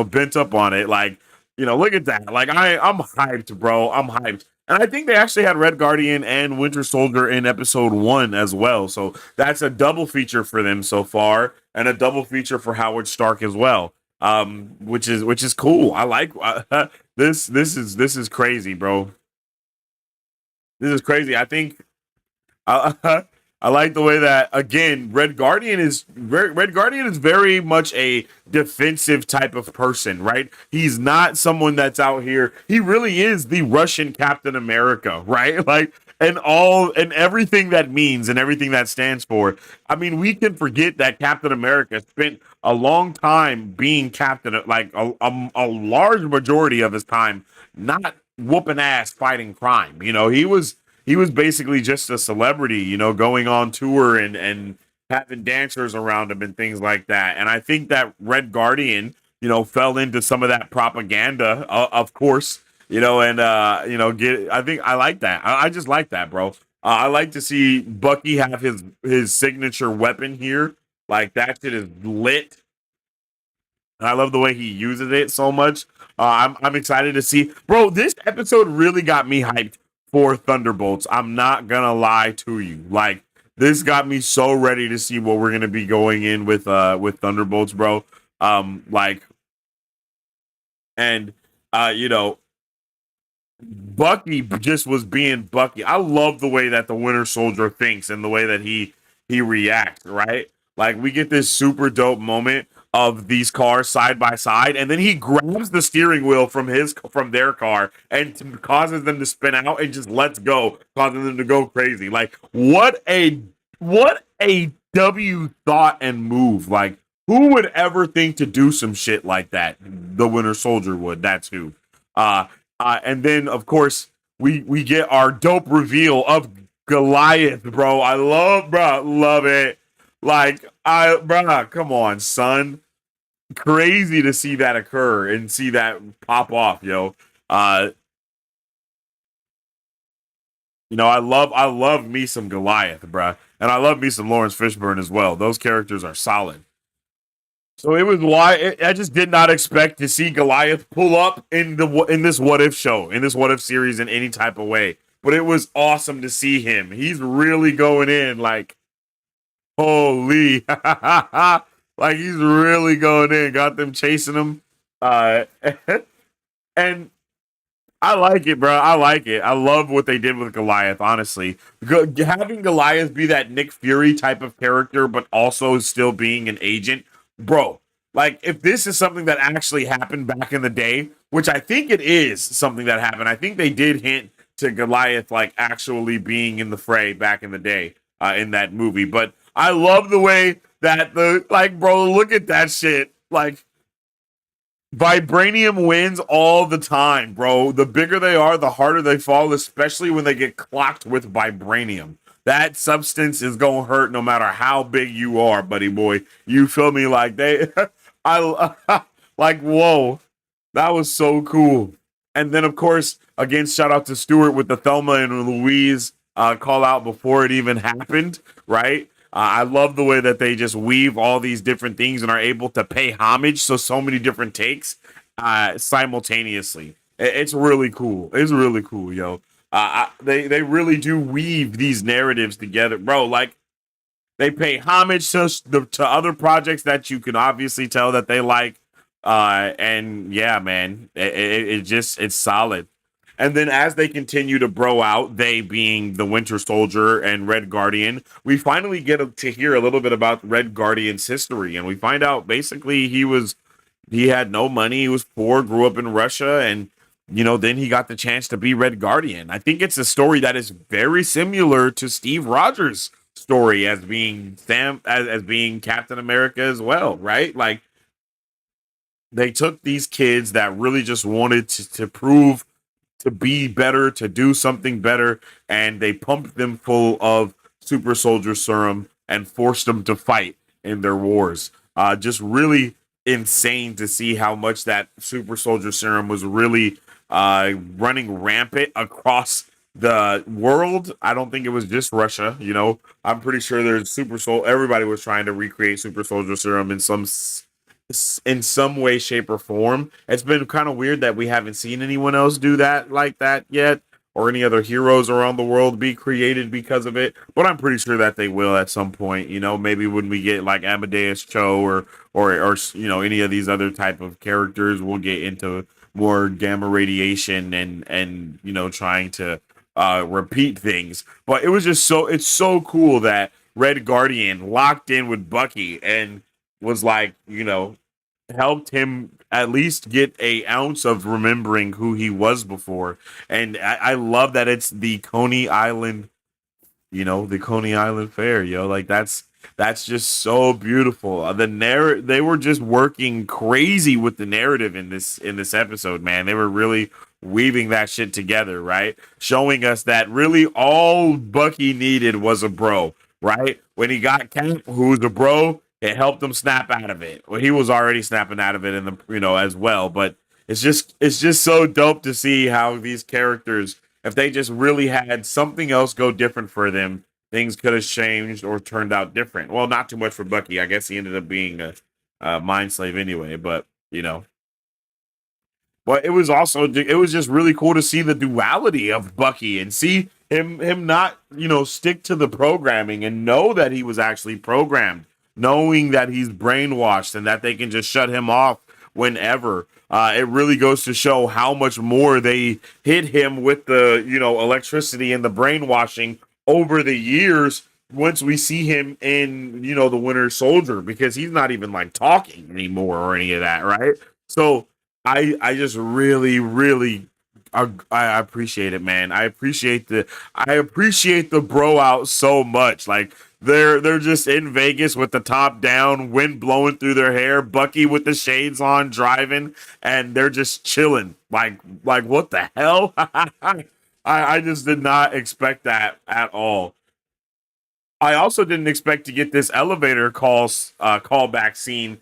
bent up on it. Like, look at that. Like, I'm hyped, bro. I'm hyped. And I think they actually had Red Guardian and Winter Soldier in episode 1 as well. So that's a double feature for them so far, and a double feature for Howard Stark as well. Which is cool. I like this is crazy, bro. This is crazy. I think I, I like the way that again Red Guardian is very much a defensive type of person, right? He's not someone that's out here. He really is the Russian Captain America, right? Like and everything that means and everything that stands for. I mean, we can forget that Captain America spent a long time being captain, like a large majority of his time not whooping ass fighting crime. He was basically just a celebrity, going on tour and having dancers around him and things like that. And I think that Red Guardian, fell into some of that propaganda, of course, and get. I think I like that. I just like that, bro. I like to see Bucky have his signature weapon here. Like that shit is lit. And I love the way he uses it so much. I'm excited to see, bro. This episode really got me hyped for Thunderbolts. I'm not gonna lie to you. Like this got me so ready to see what we're gonna be going in with Thunderbolts, bro. Like, and you know, Bucky just was being Bucky. I love the way that the Winter Soldier thinks and the way that he reacts, right? Like we get this super dope moment of these cars side by side, and then he grabs the steering wheel from their car and causes them to spin out and just lets go, causing them to go crazy. Like what a W thought and move. Like who would ever think to do some shit like that? The Winter Soldier would. That's who. Uh and then of course we get our dope reveal of Goliath, bro. Love it. Like come on, son. Crazy to see that occur and see that pop off, yo. I love me some Goliath, bruh. And I love me some Lawrence Fishburne as well. Those characters are solid. So it was why I just did not expect to see Goliath pull up in this what if show, in this what if series in any type of way. But it was awesome to see him. He's really going in like holy, like he's really going in. Got them chasing him, and I like it, bro. I like it. I love what they did with Goliath. Honestly, having Goliath be that Nick Fury type of character, but also still being an agent, bro. Like, if this is something that actually happened back in the day, which I think it is something that happened. I think they did hint to Goliath like actually being in the fray back in the day in that movie. But I love the way that bro, look at that shit. Like Vibranium wins all the time, bro. The bigger they are, the harder they fall, especially when they get clocked with vibranium. That substance is gonna hurt no matter how big you are, buddy boy. You feel me? Like I like, whoa, that was so cool. And then, of course, again, shout out to Stuart with the Thelma and Louise call out before it even happened, right? I love the way that they just weave all these different things and are able to pay homage so many different takes simultaneously. It's really cool. It's really cool, yo. They really do weave these narratives together, bro. Like they pay homage to other projects that you can obviously tell that they like. And yeah, man, it's solid. And then as they continue to bro out, they being the Winter Soldier and Red Guardian, we finally get to hear a little bit about Red Guardian's history. And we find out basically he had no money, he was poor, grew up in Russia, and then he got the chance to be Red Guardian. I think it's a story that is very similar to Steve Rogers' story as being as being Captain America as well, right? Like they took these kids that really just wanted to prove to be better, to do something better, and they pumped them full of super soldier serum and forced them to fight in their wars. Just really insane to see how much that super soldier serum was really running rampant across the world. I don't think it was just Russia. I'm pretty sure there's super soul. Everybody was trying to recreate super soldier serum in some way, shape, or form. It's been kind of weird that we haven't seen anyone else do that like that yet, or any other heroes around the world be created because of it. But I'm pretty sure that they will at some point. Maybe when we get like Amadeus Cho or any of these other type of characters, we'll get into more gamma radiation and trying to repeat things. But it's so cool that Red Guardian locked in with Bucky and was like, helped him at least get a ounce of remembering who he was before. And I love that it's the Coney Island, the Coney Island Fair, like that's just so beautiful. They were just working crazy with the narrative in this episode, man. They were really weaving that shit together, right? Showing us that really all Bucky needed was a bro, right? When he got Cap, who's a bro, it helped him snap out of it. Well, he was already snapping out of it in the as well, but it's just so dope to see how these characters, if they just really had something else go different for them, things could have changed or turned out different. Well, not too much for Bucky. I guess he ended up being a mind slave anyway, but But it was just really cool to see the duality of Bucky and see him not, stick to the programming and know that he was actually programmed, knowing that he's brainwashed and that they can just shut him off whenever. It really goes to show how much more they hit him with the, electricity and the brainwashing over the years once we see him in, the Winter Soldier, because he's not even like talking anymore or any of that, right? So I just really, really I appreciate it, man. I appreciate the bro out so much. Like they're just in Vegas with the top down, wind blowing through their hair, Bucky with the shades on driving, and they're just chilling. Like what the hell? I just did not expect that at all. I also didn't expect to get this elevator callback scene.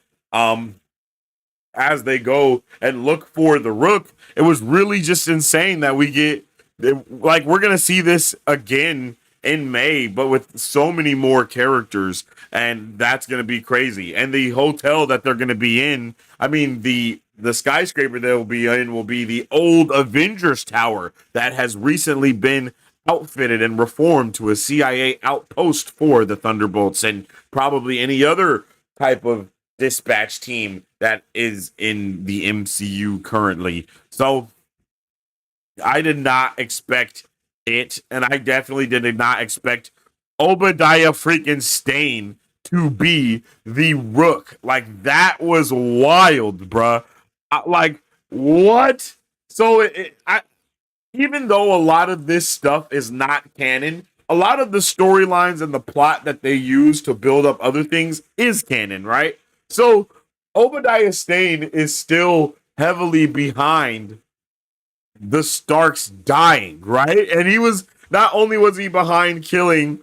As they go and look for the Rook. It was really just insane that we're gonna see this again in May, but with so many more characters, and that's gonna be crazy. And the hotel that they're gonna be in, I mean, the skyscraper they'll be in will be the old Avengers Tower that has recently been outfitted and reformed to a CIA outpost for the Thunderbolts and probably any other type of dispatch team that is in the MCU currently. So I did not expect it, and I definitely did not expect Obadiah freaking Stane to be the Rook. Like that was wild, bruh. Like what? So even though a lot of this stuff is not canon, a lot of the storylines and the plot that they use to build up other things is canon, right? So Obadiah Stane is still heavily behind the Starks dying, right? And he was not only was he behind killing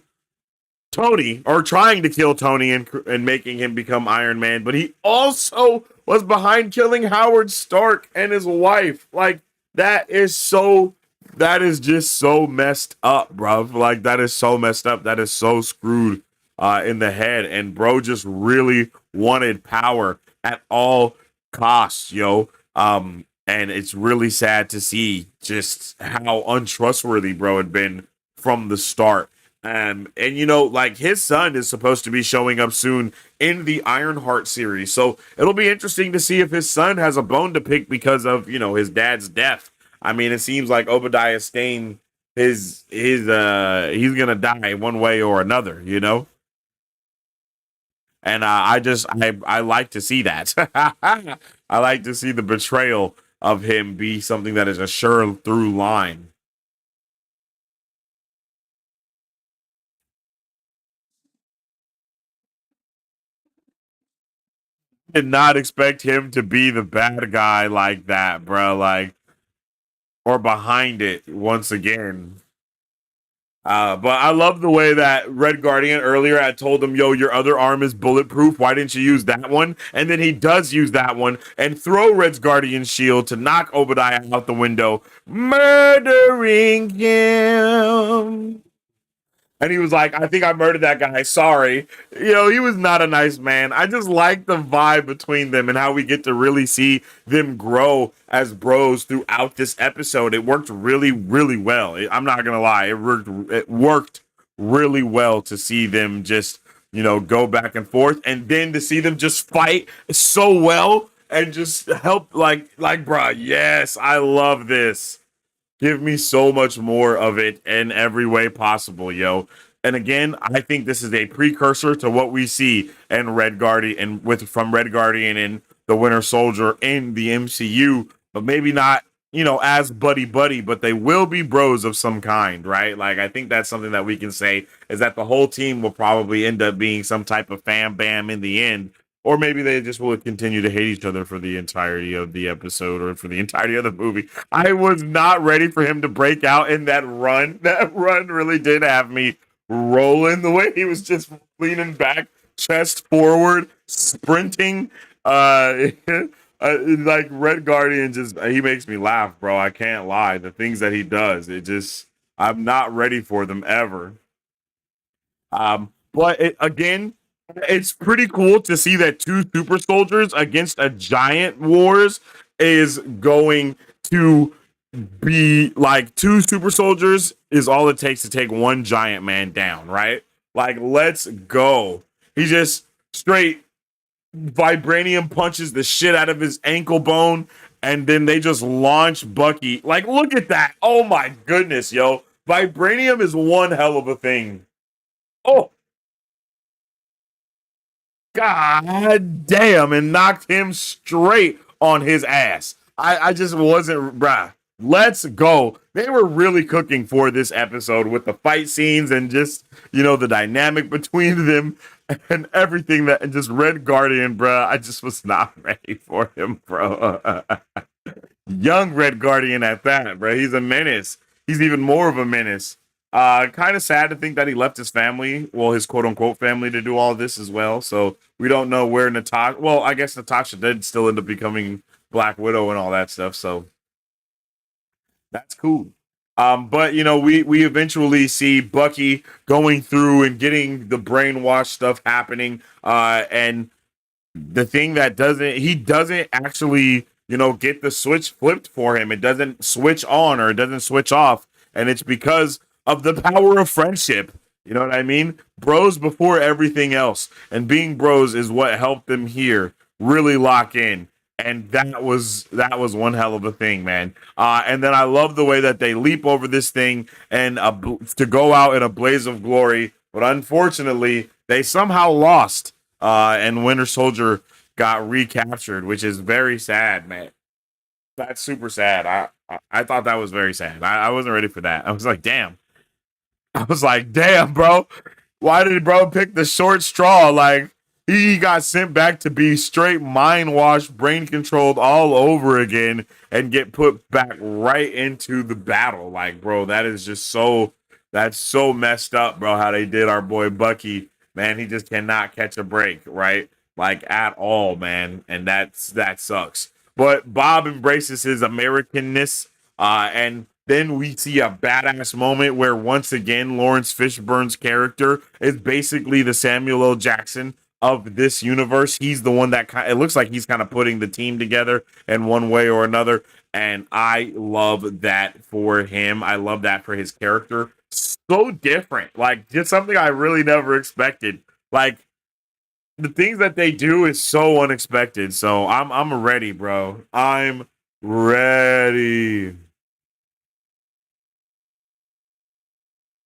Tony or trying to kill Tony and making him become Iron Man, but he also was behind killing Howard Stark and his wife. Like that is just so messed up, bruv. Like that is so messed up. That is so screwed in the head. And bro just really wanted power at all costs, yo. And it's really sad to see just how untrustworthy bro had been from the start. And like his son is supposed to be showing up soon in the Ironheart series. So it'll be interesting to see if his son has a bone to pick because of, his dad's death. I mean, it seems like Obadiah Stane he's gonna die one way or another, And I like to see that. I like to see the betrayal of him be something that is a sure through line. Did not expect him to be the bad guy like that, bro. Like, or behind it once again. But I love the way that Red Guardian earlier had told him, yo, your other arm is bulletproof. Why didn't you use that one? And then he does use that one and throw Red Guardian's shield to knock Obadiah out the window, murdering him. And he was like, I think I murdered that guy. Sorry. He was not a nice man. I just like the vibe between them and how we get to really see them grow as bros throughout this episode. It worked really, really well. I'm not going to lie. It worked really well to see them just, go back and forth. And then to see them just fight so well and just help bruh, yes, I love this. Give me so much more of it in every way possible, yo. And again, I think this is a precursor to what we see in Red Guardian and from Red Guardian and the Winter Soldier in the MCU, but maybe not, as buddy, but they will be bros of some kind, right? Like, I think that's something that we can say is that the whole team will probably end up being some type of fam bam in the end. Or maybe they just will continue to hate each other for the entirety of the episode or for the entirety of the movie. I was not ready for him to break out in that run. That run really did have me rolling the way he was just leaning back, chest forward, sprinting. Like Red Guardian he makes me laugh, bro. I can't lie. The things that he does, I'm not ready for them ever. But again, it's pretty cool to see that two super soldiers against a giant wars is going to be like two super soldiers is all it takes to take one giant man down, right? Like, let's go. He just straight vibranium punches the shit out of his ankle bone, and then they just launch Bucky. Like, look at that. Oh my goodness, yo. Vibranium is one hell of a thing. Oh, God damn, and knocked him straight on his ass. I just wasn't, bruh. Let's go. They were really cooking for this episode with the fight scenes and just, the dynamic between them and everything that, and just Red Guardian, bruh. I just was not ready for him, bro. Young Red Guardian at that, bro. He's a menace. He's even more of a menace. Kind of sad to think that he left his family, well, his quote unquote family, to do all this as well. So we don't know where Natasha. Well, I guess Natasha did still end up becoming Black Widow and all that stuff. So that's cool. But we eventually see Bucky going through and getting the brainwash stuff happening. And the thing that he doesn't actually, get the switch flipped for him. It doesn't switch on or it doesn't switch off. And it's because of the power of friendship. You know what I mean? Bros before everything else. And being bros is what helped them here really lock in. And that was one hell of a thing, man. And then I love the way that they leap over this thing and to go out in a blaze of glory. But unfortunately, they somehow lost. And Winter Soldier got recaptured, which is very sad, man. That's super sad. I thought that was very sad. I wasn't ready for that. I was like, damn. Bro. Why did bro pick the short straw? Like, he got sent back to be straight mind washed, brain controlled all over again and get put back right into the battle. Like, bro, that's so messed up, bro, how they did our boy Bucky. Man, he just cannot catch a break, right? Like, at all, man. And that sucks. But Bob embraces his Americanness, and then we see a badass moment where once again Lawrence Fishburne's character is basically the Samuel L. Jackson of this universe. He's the one that it looks like he's kind of putting the team together in one way or another, and I love that for him. I love that for his character. So different, like just something I really never expected. Like, the things that they do is so unexpected. So I'm ready, bro. I'm ready.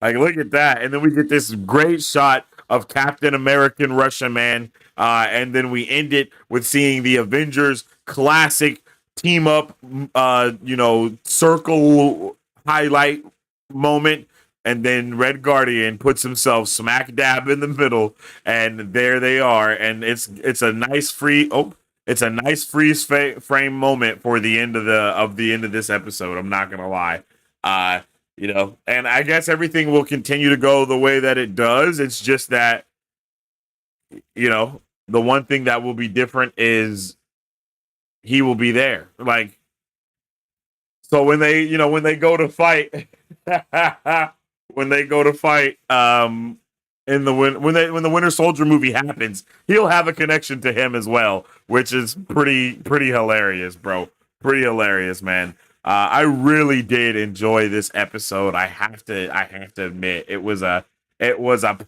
Like, look at that. And then we get this great shot of Captain American Russia Man. And then we end it with seeing the Avengers classic team up, circle highlight moment. And then Red Guardian puts himself smack dab in the middle, and there they are. And it's a nice freeze frame moment for the end of this episode. I'm not gonna lie. And I guess everything will continue to go the way that it does. It's just that, the one thing that will be different is he will be there. Like, so when they go to fight, when they go to fight, in the when the Winter Soldier movie happens, he'll have a connection to him as well, which is pretty hilarious, bro. Pretty hilarious, man. I really did enjoy this episode. I have to admit, it was a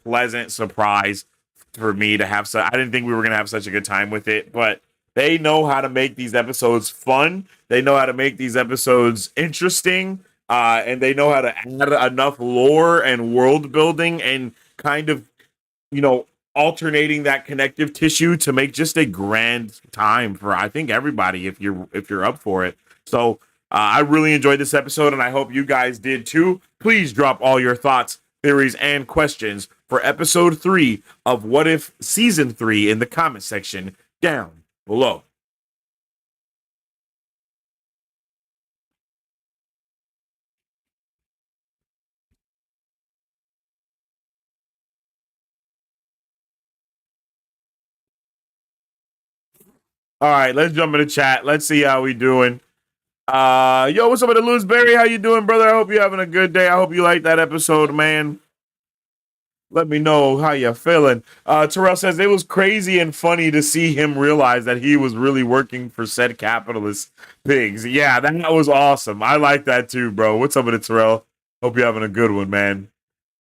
pleasant surprise for me to have. I didn't think we were gonna have such a good time with it, but they know how to make these episodes fun. They know how to make these episodes interesting, and they know how to add enough lore and world building and kind of, you know, alternating that connective tissue to make just a grand time for, I think, everybody if you're up for it. So I really enjoyed this episode, and I hope you guys did too. Please drop all your thoughts, theories, and questions for episode 3 of What If Season 3 in the comment section down below. All right, let's jump into chat. Let's see how we doing. Yo, what's up with the Loose Berry? How you doing, brother? I hope you're having a good day. I hope you like that episode, man. Let me know how you're feeling. Terrell says it was crazy and funny to see him realize that he was really working for said capitalist pigs. Yeah, that was awesome. I like that too, bro. What's up with it, Terrell? Hope you're having a good one, man.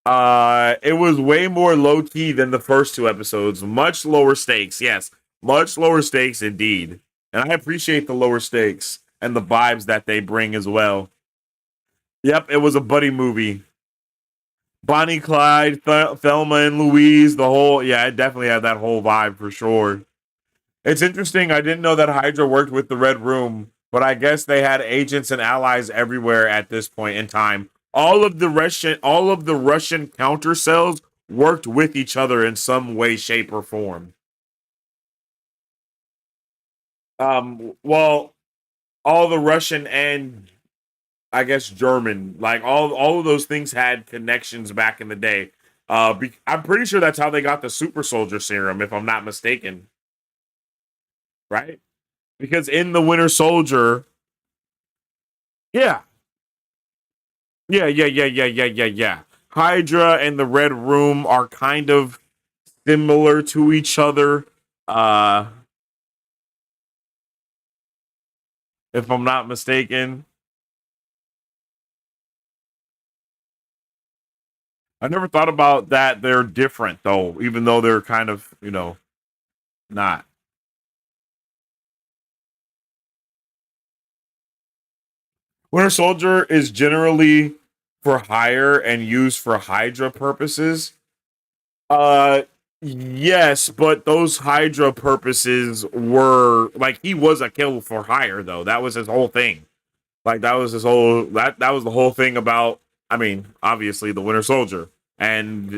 It was way more low key than the first 2 episodes. Much lower stakes. Yes, much lower stakes indeed. And I appreciate the lower stakes and the vibes that they bring as well. Yep, it was a buddy movie. Bonnie, Clyde, Thelma and Louise, yeah, it definitely had that whole vibe for sure. It's interesting. I didn't know that Hydra worked with the Red Room, but I guess they had agents and allies everywhere at this point in time. All of the Russian counter cells worked with each other in some way, shape, or form. Well, all the Russian and I guess German, like all of those things had connections back in the day. I'm pretty sure that's how they got the super soldier serum, if I'm not mistaken. Right? Because in the Winter Soldier, yeah, yeah. Hydra and the Red Room are kind of similar to each other. Uh, if I'm not mistaken. I never thought about that. They're different though, even though they're kind of, not. Winter Soldier is generally for hire and used for Hydra purposes. Uh yes, but those Hydra purposes were like he was a kill for hire though. That was his whole thing. Like that was the whole thing about, I mean, obviously the Winter Soldier and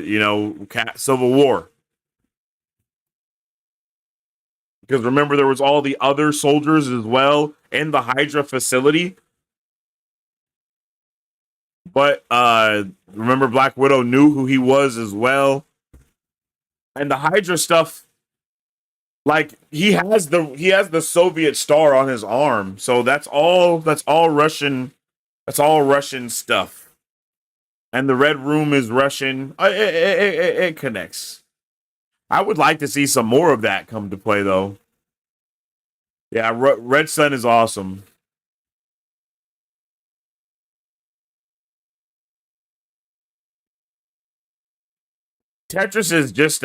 Civil War. Because remember there was all the other soldiers as well in the Hydra facility. But remember Black Widow knew who he was as well. And the Hydra stuff, like he has the Soviet star on his arm. So that's all Russian. That's all Russian stuff. And the Red Room is Russian. It connects. I would like to see some more of that come to play though. Yeah, Red Sun is awesome. Tetris is just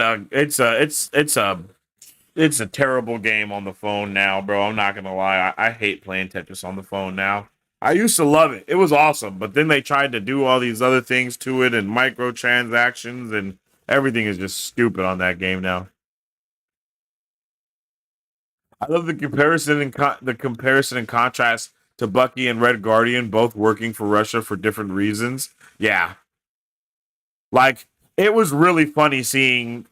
it's a terrible game on the phone now, bro. I'm not gonna lie. I hate playing Tetris on the phone now. I used to love it. It was awesome, but then they tried to do all these other things to it and microtransactions and everything is just stupid on that game now. I love the comparison and contrast to Bucky and Red Guardian both working for Russia for different reasons. Yeah. Like it was really funny seeing,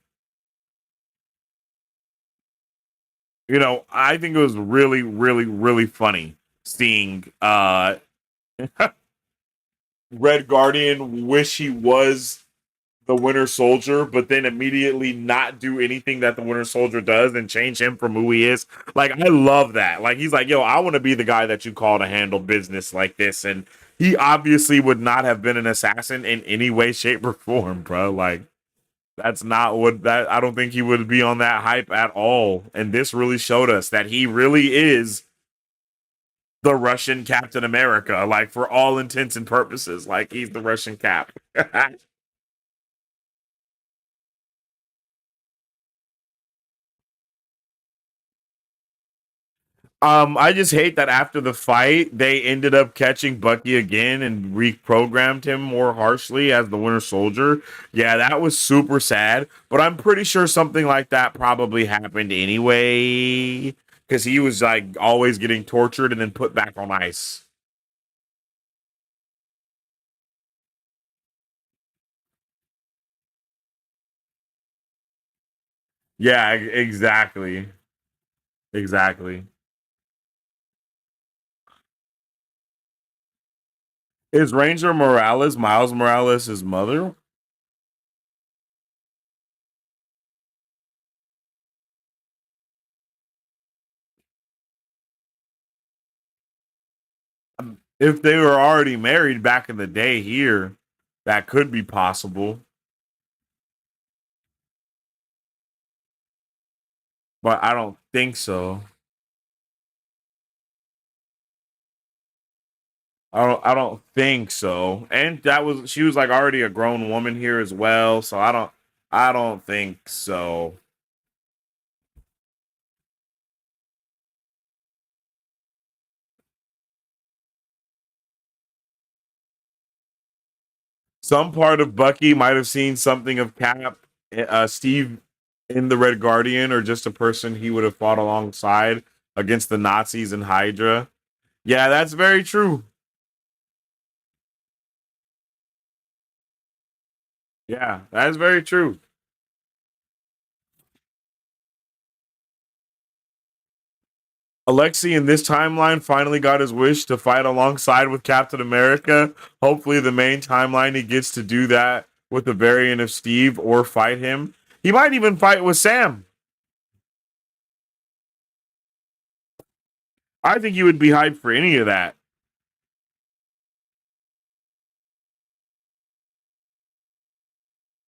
I think it was really, really, really funny seeing Red Guardian wish he was the Winter Soldier, but then immediately not do anything that the Winter Soldier does and change him from who he is. Like, I love that. Like, he's like, yo, I want to be the guy that you call to handle business like this. And he obviously would not have been an assassin in any way, shape, or form, bro. Like, that's not what that I don't think he would be on that hype at all. And this really showed us that he really is the Russian Captain America, like for all intents and purposes. Like, he's the Russian Cap. I just hate that after the fight, they ended up catching Bucky again and reprogrammed him more harshly as the Winter Soldier. Yeah, that was super sad, but I'm pretty sure something like that probably happened anyway because he was like always getting tortured and then put back on ice. Yeah, exactly. Exactly. Is Ranger Morales Miles Morales' mother? If they were already married back in the day here, that could be possible. But I don't think so. I don't think so. And that was she was like already a grown woman here as well, so I don't think so. Some part of Bucky might have seen something of Cap, Steve in the Red Guardian, or just a person he would have fought alongside against the Nazis and Hydra. Yeah, that's very true. Yeah, that's very true. Alexei in this timeline finally got his wish to fight alongside with Captain America. Hopefully, the main timeline he gets to do that with a variant of Steve or fight him. He might even fight with Sam. I think he would be hyped for any of that.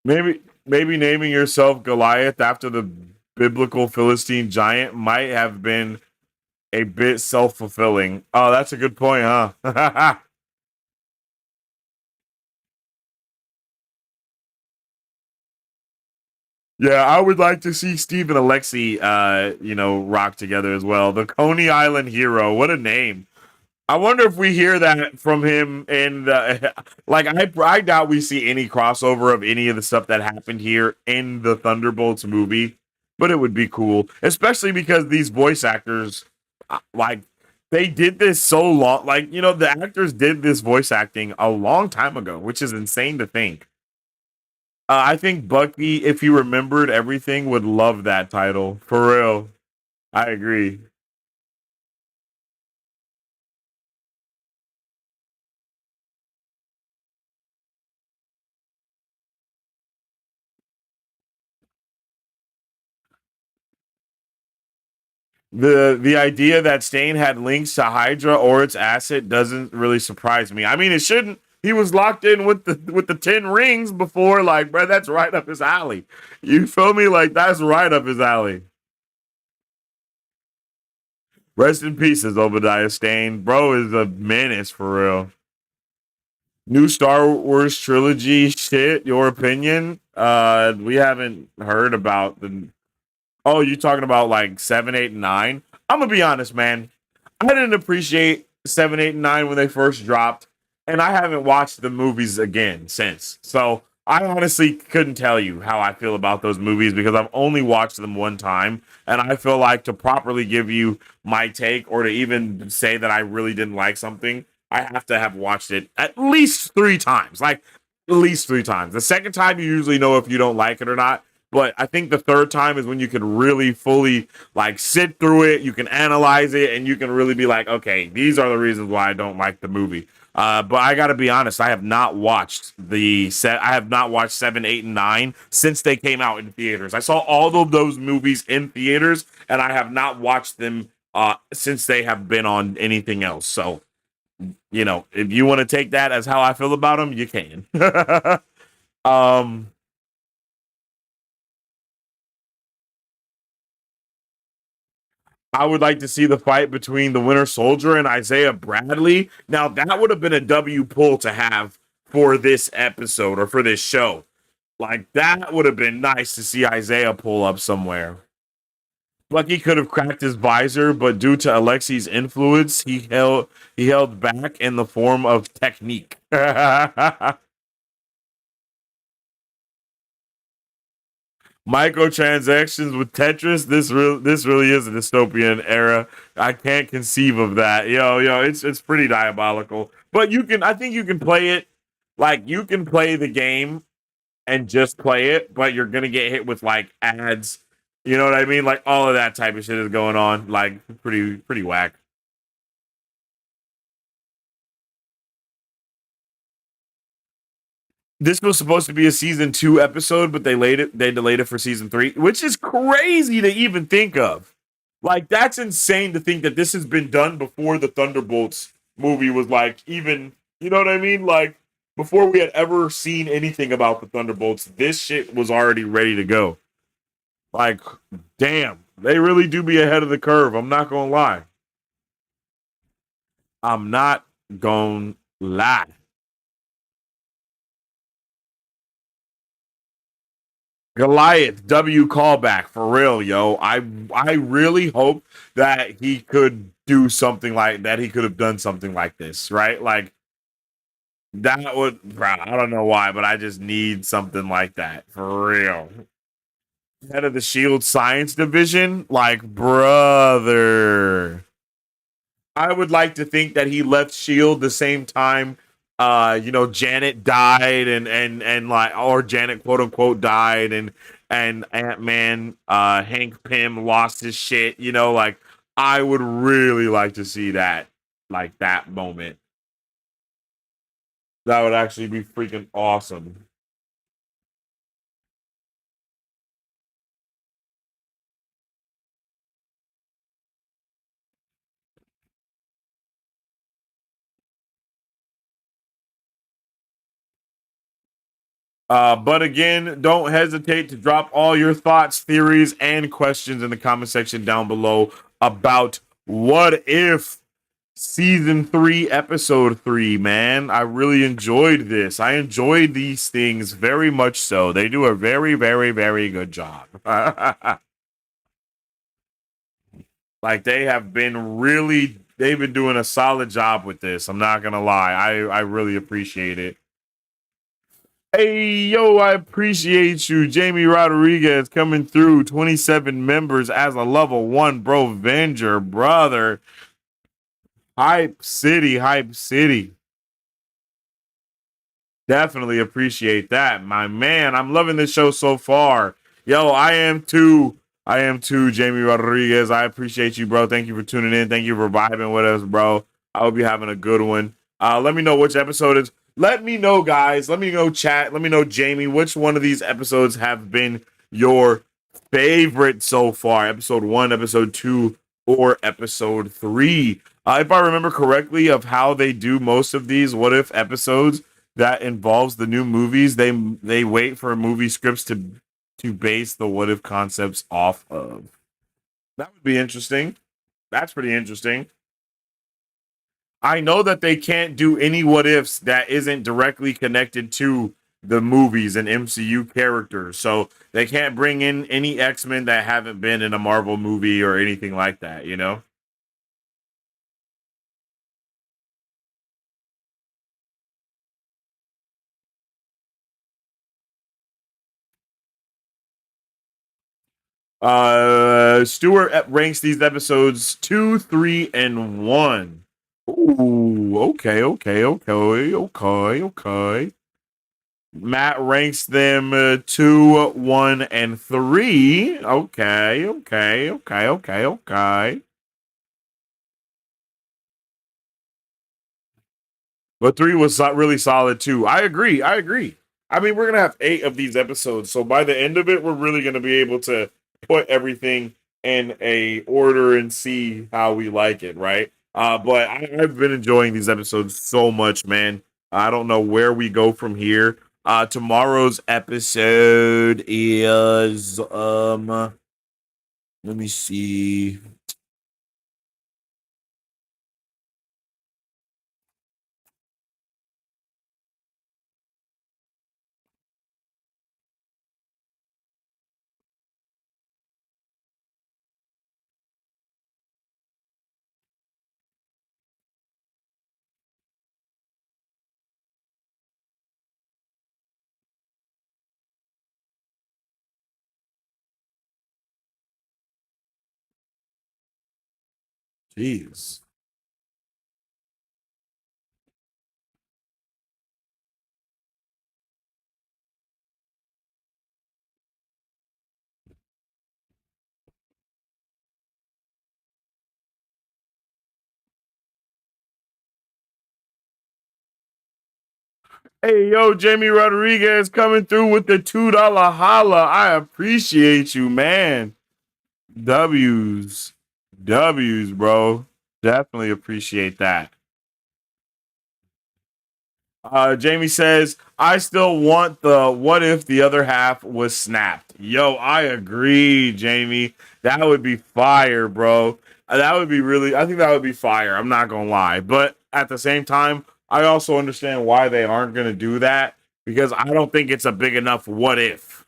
Maybe naming yourself Goliath after the biblical Philistine giant might have been a bit self-fulfilling. Oh, that's a good point, huh? Yeah, I would like to see Steve and Alexei, rock together as well. The Coney Island Hero, what a name! I wonder if we hear that from him in the like. I doubt we see any crossover of any of the stuff that happened here in the Thunderbolts movie, but it would be cool, especially because these voice actors, like, they did this so long. Like, the actors did this voice acting a long time ago, which is insane to think. I think Bucky, if he remembered everything, would love that title. For real. I agree. The idea that Stain had links to Hydra or its asset doesn't really surprise me. I mean, it shouldn't. He was locked in with the 10 rings before, like, bro, that's right up his alley. You feel me? Like, that's right up his alley. Rest in pieces, Obadiah Stane. Bro is a menace for real. New Star Wars trilogy shit, your opinion? We haven't heard about the Oh, you talking about like 7, 8, and 9? I'm gonna be honest, man. I didn't appreciate 7, 8, and 9 when they first dropped, and I haven't watched the movies again since. So I honestly couldn't tell you how I feel about those movies because I've only watched them one time, and I feel like to properly give you my take or to even say that I really didn't like something, I have to have watched it at least 3 times. Like, at least 3 times. The second time, you usually know if you don't like it or not. But I think the third time is when you can really fully like sit through it, you can analyze it, and you can really be like, okay, these are the reasons why I don't like the movie. But I got to be honest, I have not watched I have not watched 7, 8, and 9 since they came out in theaters. I saw all of those movies in theaters, and I have not watched them since they have been on anything else. So, if you want to take that as how I feel about them, you can. um, I would like to see the fight between the Winter Soldier and Isaiah Bradley. Now, that would have been a W pull to have for this episode or for this show. Like, that would have been nice to see Isaiah pull up somewhere. Bucky could have cracked his visor, but due to Alexi's influence, he held back in the form of technique. Microtransactions with Tetris. This really is a dystopian era. I can't conceive of that. Yo, it's pretty diabolical. But I think you can play it. Like, you can play the game and just play it, but you're gonna get hit with like ads. You know what I mean? Like, all of that type of shit is going on. Like, pretty whack. This was supposed to be a season 2 episode, but they delayed it for season 3, which is crazy to even think of. Like, that's insane to think that this has been done before the Thunderbolts movie was like even, you know what I mean? Like, before we had ever seen anything about the Thunderbolts, this shit was already ready to go. Like, damn, they really do be ahead of the curve. I'm not gonna lie. I'm not gonna lie. Goliath W callback for real, yo. I really hope that he could do something like that. He could have done something like this, right? Like, that would, bro. I don't know why, but I just need something like that for real. Head of the Shield Science Division, like, brother. I would like to think that he left Shield the same time Janet died and like, or Janet quote unquote died, and Ant-Man Hank Pym lost his shit, like, I would really like to see that, like, that moment. That would actually be freaking awesome. But again, don't hesitate to drop all your thoughts, theories, and questions in the comment section down below about what if season 3, episode 3, man. I really enjoyed this. I enjoyed these things very much so. They do a very, very, very good job. Like, they've been doing a solid job with this. I'm not gonna lie. I really appreciate it. Hey, yo, I appreciate you. Jamie Rodriguez coming through. 27 members as a level 1 bro Venger, brother. Hype City, Hype City. Definitely appreciate that, my man. I'm loving this show so far. Yo, I am too. I am too, Jamie Rodriguez. I appreciate you, bro. Thank you for tuning in. Thank you for vibing with us, bro. I hope you're having a good one. Let me know which episode is. Let me know, guys. Let me know, chat. Let me know, Jamie, which one of these episodes have been your favorite so far. Episode 1, episode 2, or episode 3. If I remember correctly of how they do most of these what if episodes that involves the new movies, they wait for movie scripts to base the what if concepts off of. That would be interesting. That's pretty interesting. I know that they can't do any what ifs that isn't directly connected to the movies and MCU characters. So they can't bring in any X-Men that haven't been in a Marvel movie or anything like that, you know? Stuart ranks these episodes 2, 3, and 1. Ooh, okay. Matt ranks them 2, 1, and 3. Okay. But 3 was really solid too. I agree. I agree. I mean, we're gonna have 8 of these episodes, so by the end of it, we're really gonna be able to put everything in a order and see how we like it, right? But I've been enjoying these episodes so much, man. I don't know where we go from here. Tomorrow's episode is let me see. Jeez. Hey, yo, Jamie Rodriguez coming through with the $2 holla. I appreciate you, man. W's. W's, bro. Definitely appreciate that. Jamie says, I still want the what if the other half was snapped. Yo, I agree, Jamie. That would be fire, bro. That would be really, I think that would be fire. I'm not going to lie. But at the same time, I also understand why they aren't going to do that because I don't think it's a big enough what if,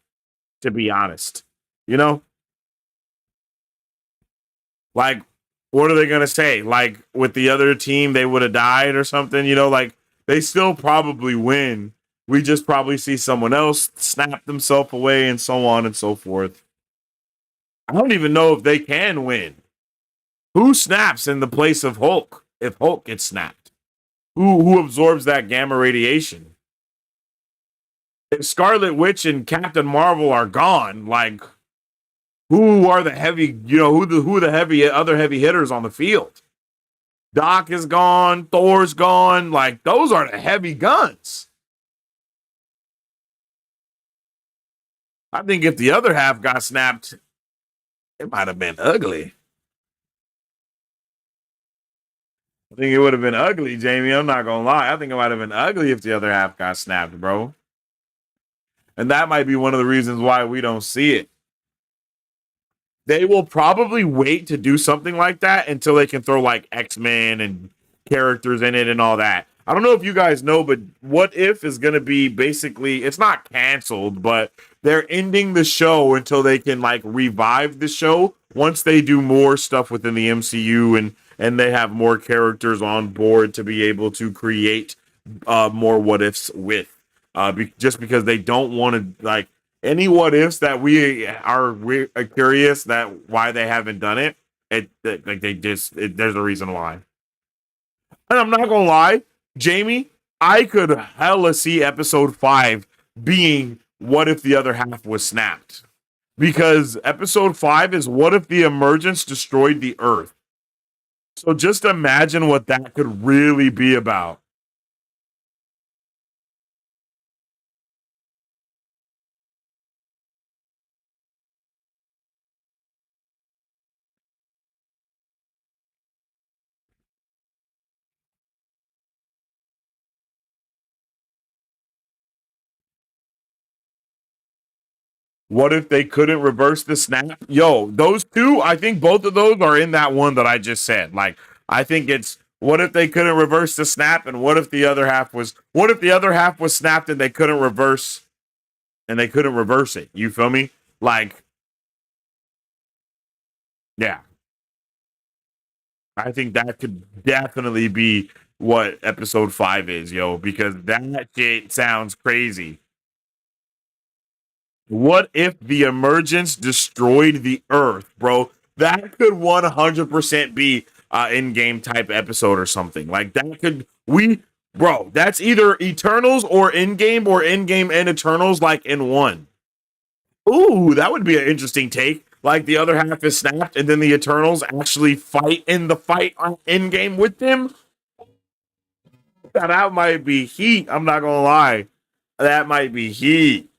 to be honest. You know? Like, what are they gonna say? Like, with the other team, they would have died or something. You know, like they still probably win. We just probably see someone else snap themselves away, and so on and so forth. I don't even know if they can win. Who snaps in the place of Hulk if Hulk gets snapped? Who absorbs that gamma radiation? If Scarlet Witch and Captain Marvel are gone, like who are the heavy, who are the other heavy hitters on the field? Doc is gone, Thor's gone, like those are the heavy guns. I think if the other half got snapped, it might have been ugly. I think it would have been ugly, Jamie. I'm not gonna lie. I think it might have been ugly if the other half got snapped, bro. And that might be one of the reasons why we don't see it. They will probably wait to do something like that until they can throw like X-Men and characters in it and all that. I don't know if you guys know, but What If is going to be basically, it's not canceled, but they're ending the show until they can like revive the show once they do more stuff within the MCU and they have more characters on board to be able to create more what ifs with. Just because they don't want to like any what ifs that we're curious that why they haven't done it. Like they just there's a reason why. And I'm not gonna lie, Jamie, I could hella see episode 5 being what if the other half was snapped. Because episode 5 is what if the emergence destroyed the earth. So just imagine what that could really be about. What if they couldn't reverse the snap? Yo, those two, I think both of those are in that one that I just said. Like, I think it's what if they couldn't reverse the snap, and what if the other half was snapped and they couldn't reverse it. You feel me? Like, yeah. I think that could definitely be what episode 5 is, yo, because that shit sounds crazy. What if the emergence destroyed the earth, bro? That could 100% be in-game type episode or something. Like that could bro, that's either Eternals or in-game and Eternals like in one. Ooh, that would be an interesting take. Like the other half is snapped and then the Eternals actually fight in the fight in-game with them. Now, that might be heat. I'm not gonna lie. That might be heat.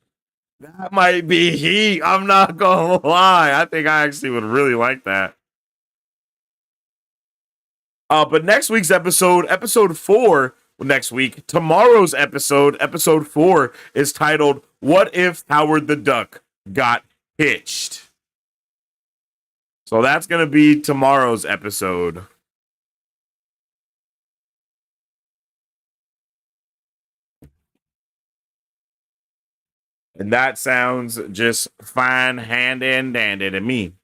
That might be heat. I'm not gonna lie. I think I actually would really like that. But next week's episode 4, next week, tomorrow's episode 4, is titled "What If Howard the Duck Got Hitched?" So that's gonna be tomorrow's episode. And that sounds just fine, handy and dandy to me.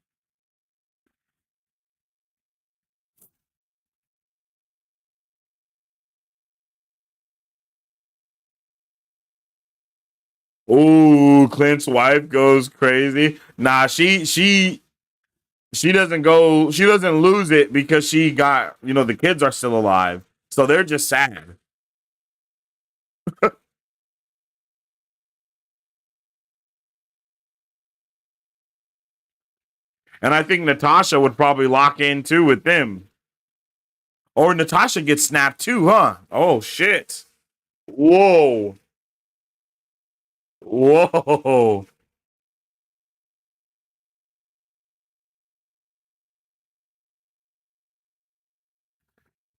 Ooh, Clint's wife goes crazy. Nah, she doesn't go, she doesn't lose it because she got, the kids are still alive. So they're just sad. And I think Natasha would probably lock in too with them. Or Natasha gets snapped too, huh? Oh shit. Whoa. Whoa.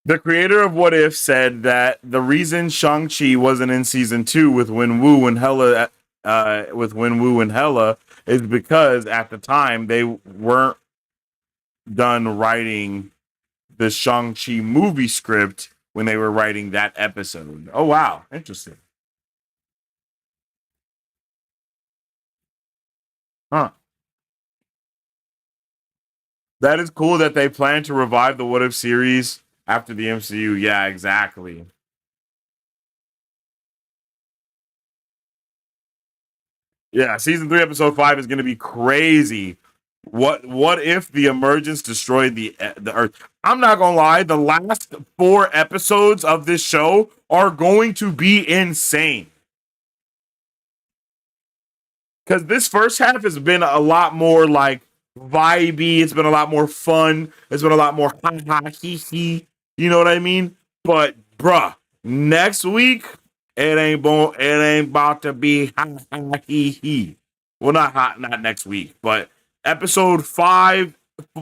The creator of What If said that the reason Shang-Chi wasn't in season 2 with Wen Wu and Hela is because at the time they weren't done writing the Shang-Chi movie script when they were writing that episode. Oh wow, interesting. Huh. That is cool that they plan to revive the What If series after the MCU. Yeah, exactly. Yeah, season 3, episode 5 is going to be crazy. What if the emergence destroyed the Earth? I'm not gonna lie, the last 4 episodes of this show are going to be insane. Because this first half has been a lot more like vibey. It's been a lot more fun. It's been a lot more ha ha he he. You know what I mean? But bruh, next week it ain't about to be ha ha he he. Well, not next week, but episode 5,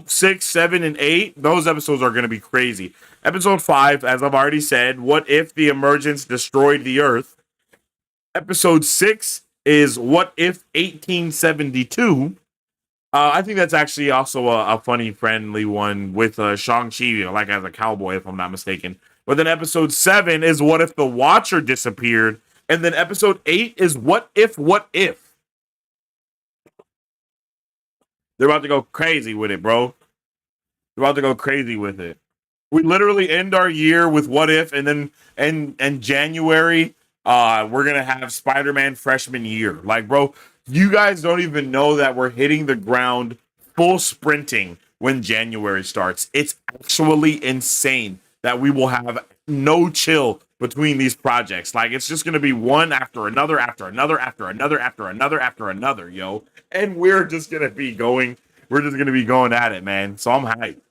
6, 7, and 8. Those episodes are gonna be crazy. Episode 5, as I've already said, what if the emergence destroyed the Earth? Episode 6 is What If 1872? I think that's actually also a funny, friendly one with Shang-Chi, like as a cowboy, if I'm not mistaken. But then episode 7 is What If the Watcher disappeared? And then episode 8 is What If? They're about to go crazy with it, bro. They're about to go crazy with it. We literally end our year with What If, and then and January, we're gonna have Spider-Man freshman year. Like, bro, you guys don't even know that we're hitting the ground full sprinting when January starts. It's actually insane that we will have no chill between these projects. Like, it's just gonna be one after another, after another, after another, after another, after another, yo. And we're just gonna be going. We're just gonna be going at it, man. So I'm hyped.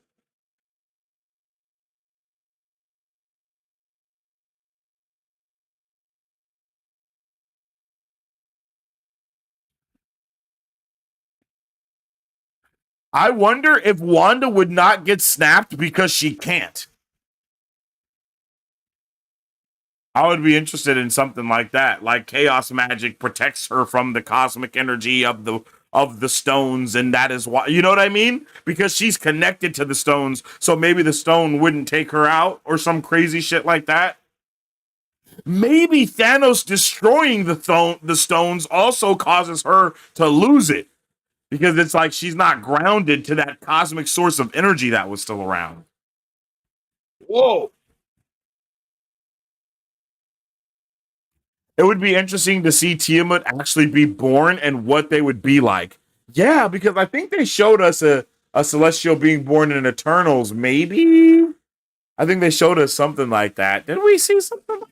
I wonder if Wanda would not get snapped because she can't. I would be interested in something like that. Like chaos magic protects her from the cosmic energy of the stones, and that is why, you know what I mean? Because she's connected to the stones, so maybe the stone wouldn't take her out or some crazy shit like that. Maybe Thanos destroying the stones also causes her to lose it because it's like she's not grounded to that cosmic source of energy that was still around. Whoa. It would be interesting to see Tiamat actually be born and what they would be like. Yeah, because I think they showed us a celestial being born in Eternals, maybe? I think they showed us something like that. Did we see something like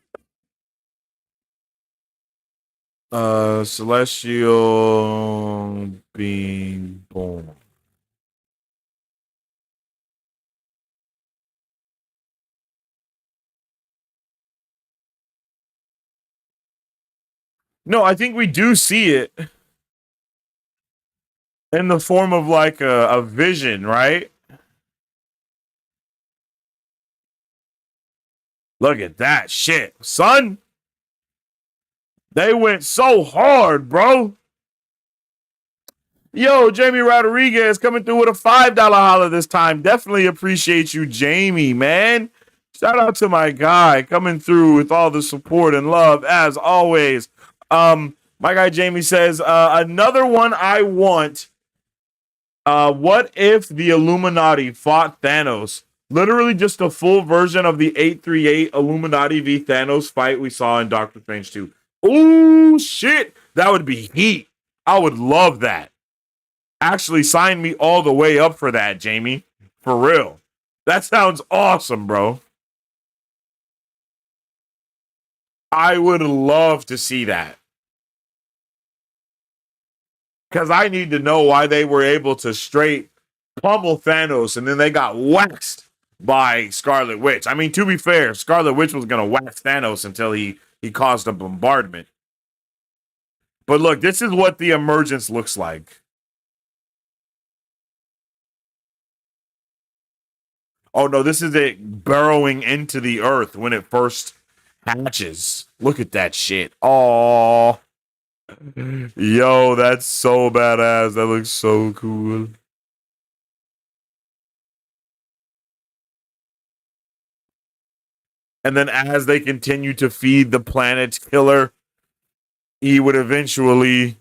celestial being born? No, I think we do see it in the form of like a vision, right? Look at that shit, son. They went so hard, bro. Yo, Jamie Rodriguez coming through with a $5 holler this time. Definitely appreciate you, Jamie, man. Shout out to my guy coming through with all the support and love as always. My guy Jamie says, another one I want. What if the Illuminati fought Thanos? Literally just a full version of the 838 Illuminati v Thanos fight we saw in Doctor Strange 2. Ooh, shit. That would be heat. I would love that. Actually, sign me all the way up for that, Jamie. For real. That sounds awesome, bro. I would love to see that. Because I need to know why they were able to straight pummel Thanos and then they got waxed by Scarlet Witch. I mean, to be fair, Scarlet Witch was going to wax Thanos until he caused a bombardment. But look, this is what the emergence looks like. Oh no, this is it burrowing into the earth when it first hatches. Look at that shit. Oh, yo, that's so badass. That looks so cool. And then as they continue to feed the planet's killer, he would eventually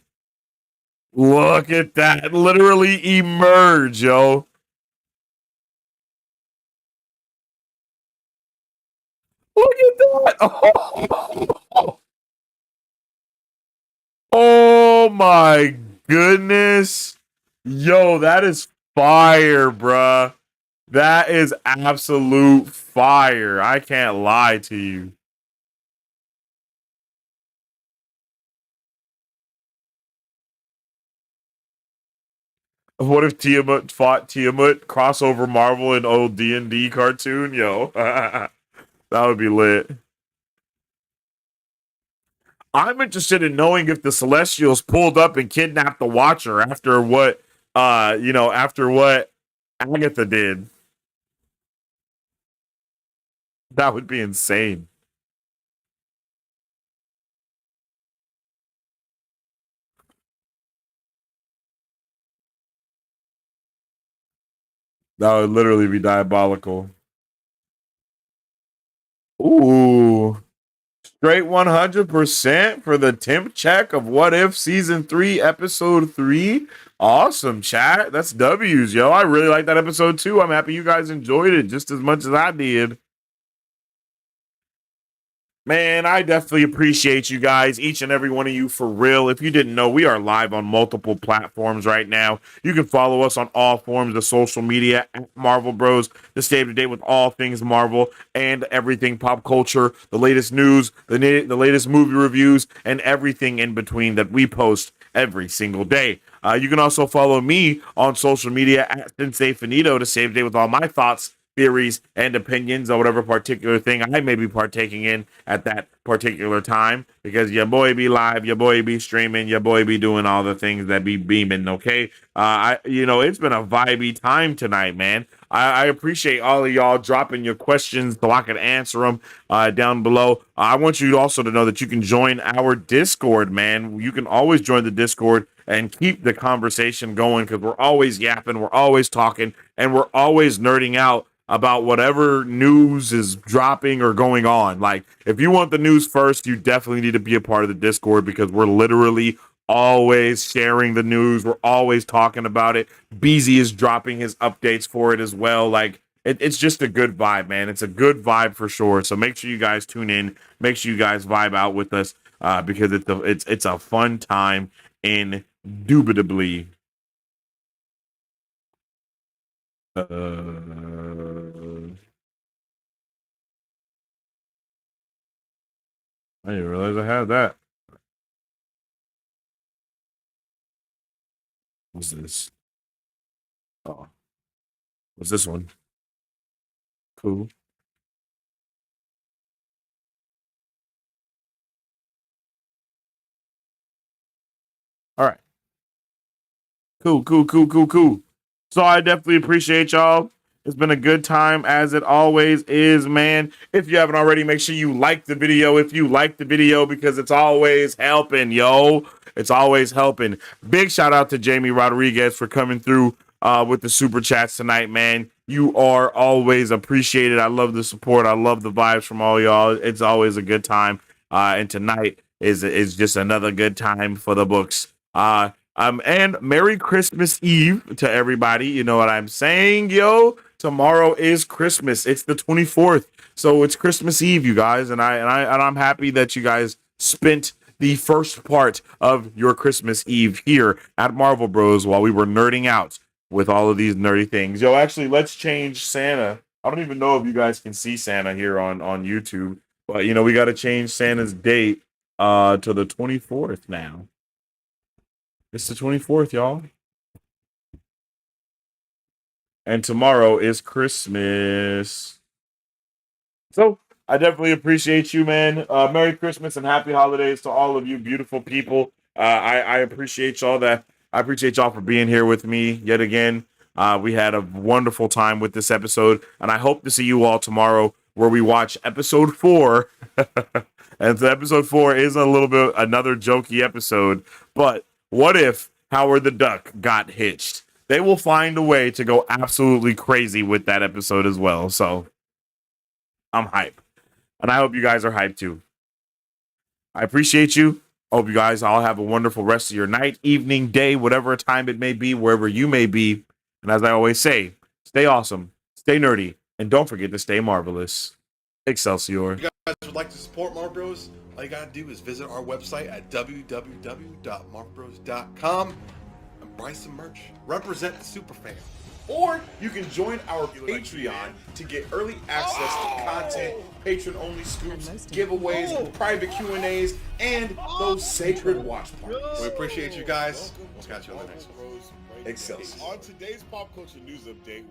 look at that literally emerge, yo. Look at that. Oh my goodness. Yo, that is fire, bruh. That is absolute fire. I can't lie to you. What if Tiamat fought Tiamat, crossover Marvel and old D&D cartoon? Yo, that would be lit. I'm interested in knowing if the Celestials pulled up and kidnapped the Watcher after what, after what Agatha did. That would be insane. That would literally be diabolical. Ooh. Straight 100% for the temp check of What If Season 3, Episode 3. Awesome, chat. That's W's, yo. I really like that episode too. I'm happy you guys enjoyed it just as much as I did. Man, I definitely appreciate you guys, each and every one of you, for real. If you didn't know, we are live on multiple platforms right now. You can follow us on all forms of social media at Marvel Bros to stay up to date with all things Marvel and everything pop culture, the latest news, the latest movie reviews, and everything in between that we post every single day. You can also follow me on social media at Sensei Finito to stay up to date with all my thoughts, theories, and opinions on whatever particular thing I may be partaking in at that particular time, because your boy be live, your boy be streaming, your boy be doing all the things that be beaming. Okay, it's been a vibey time tonight, man. I appreciate all of y'all dropping your questions so I can answer them down below. I want you also to know that you can join our Discord, man. You can always join the Discord and keep the conversation going, because we're always yapping, we're always talking, and we're always nerding out about whatever news is dropping or going on. Like, if you want the news first, you definitely need to be a part of the Discord, because we're literally always sharing the news. We're always talking about it. Beezy is dropping his updates for it as well. Like, it's just a good vibe, man. It's a good vibe for sure. So make sure you guys tune in. Make sure you guys vibe out with us, because it's a fun time, indubitably. I didn't realize I had that. What's this? Oh, what's this one? Cool. Cool. So I definitely appreciate y'all. It's been a good time as it always is, man. If you haven't already, make sure you like the video. If you like the video, because it's always helping, yo. It's always helping. Big shout out to Jamie Rodriguez for coming through with the super chats tonight, man. You are always appreciated. I love the support. I love the vibes from all y'all. It's always a good time. And tonight is just another good time for the books. And Merry Christmas Eve to everybody. You know what I'm saying, yo? Tomorrow is Christmas. It's the 24th. So it's Christmas Eve, you guys, and I'm happy that you guys spent the first part of your Christmas Eve here at Marvel Bros while we were nerding out with all of these nerdy things. Yo, actually, let's change Santa. I don't even know if you guys can see Santa here on YouTube, but you know, we got to change Santa's date to the 24th now. It's the 24th, y'all. And tomorrow is Christmas. So I definitely appreciate you, man. Merry Christmas and happy holidays to all of you beautiful people. I appreciate y'all I appreciate y'all for being here with me yet again. We had a wonderful time with this episode, and I hope to see you all tomorrow where we watch episode 4. And so episode 4 is a little bit another jokey episode, but what if Howard the Duck got hitched? They will find a way to go absolutely crazy with that episode as well. So I'm hype. And I hope you guys are hyped too. I appreciate you. Hope you guys all have a wonderful rest of your night, evening, day, whatever time it may be, wherever you may be. And as I always say, stay awesome, stay nerdy, and don't forget to stay marvelous. Excelsior. If you guys would like to support Marvel Bros, all you gotta do is visit our website at www.marvelbros.com and buy some merch. Represent the superfan. Or you can join our Patreon to get early access to content, patron-only scoops, giveaways, private Q&As, and those sacred watch parties. We appreciate you guys. We'll catch you on the next one. Excelsior. On today's pop culture news update.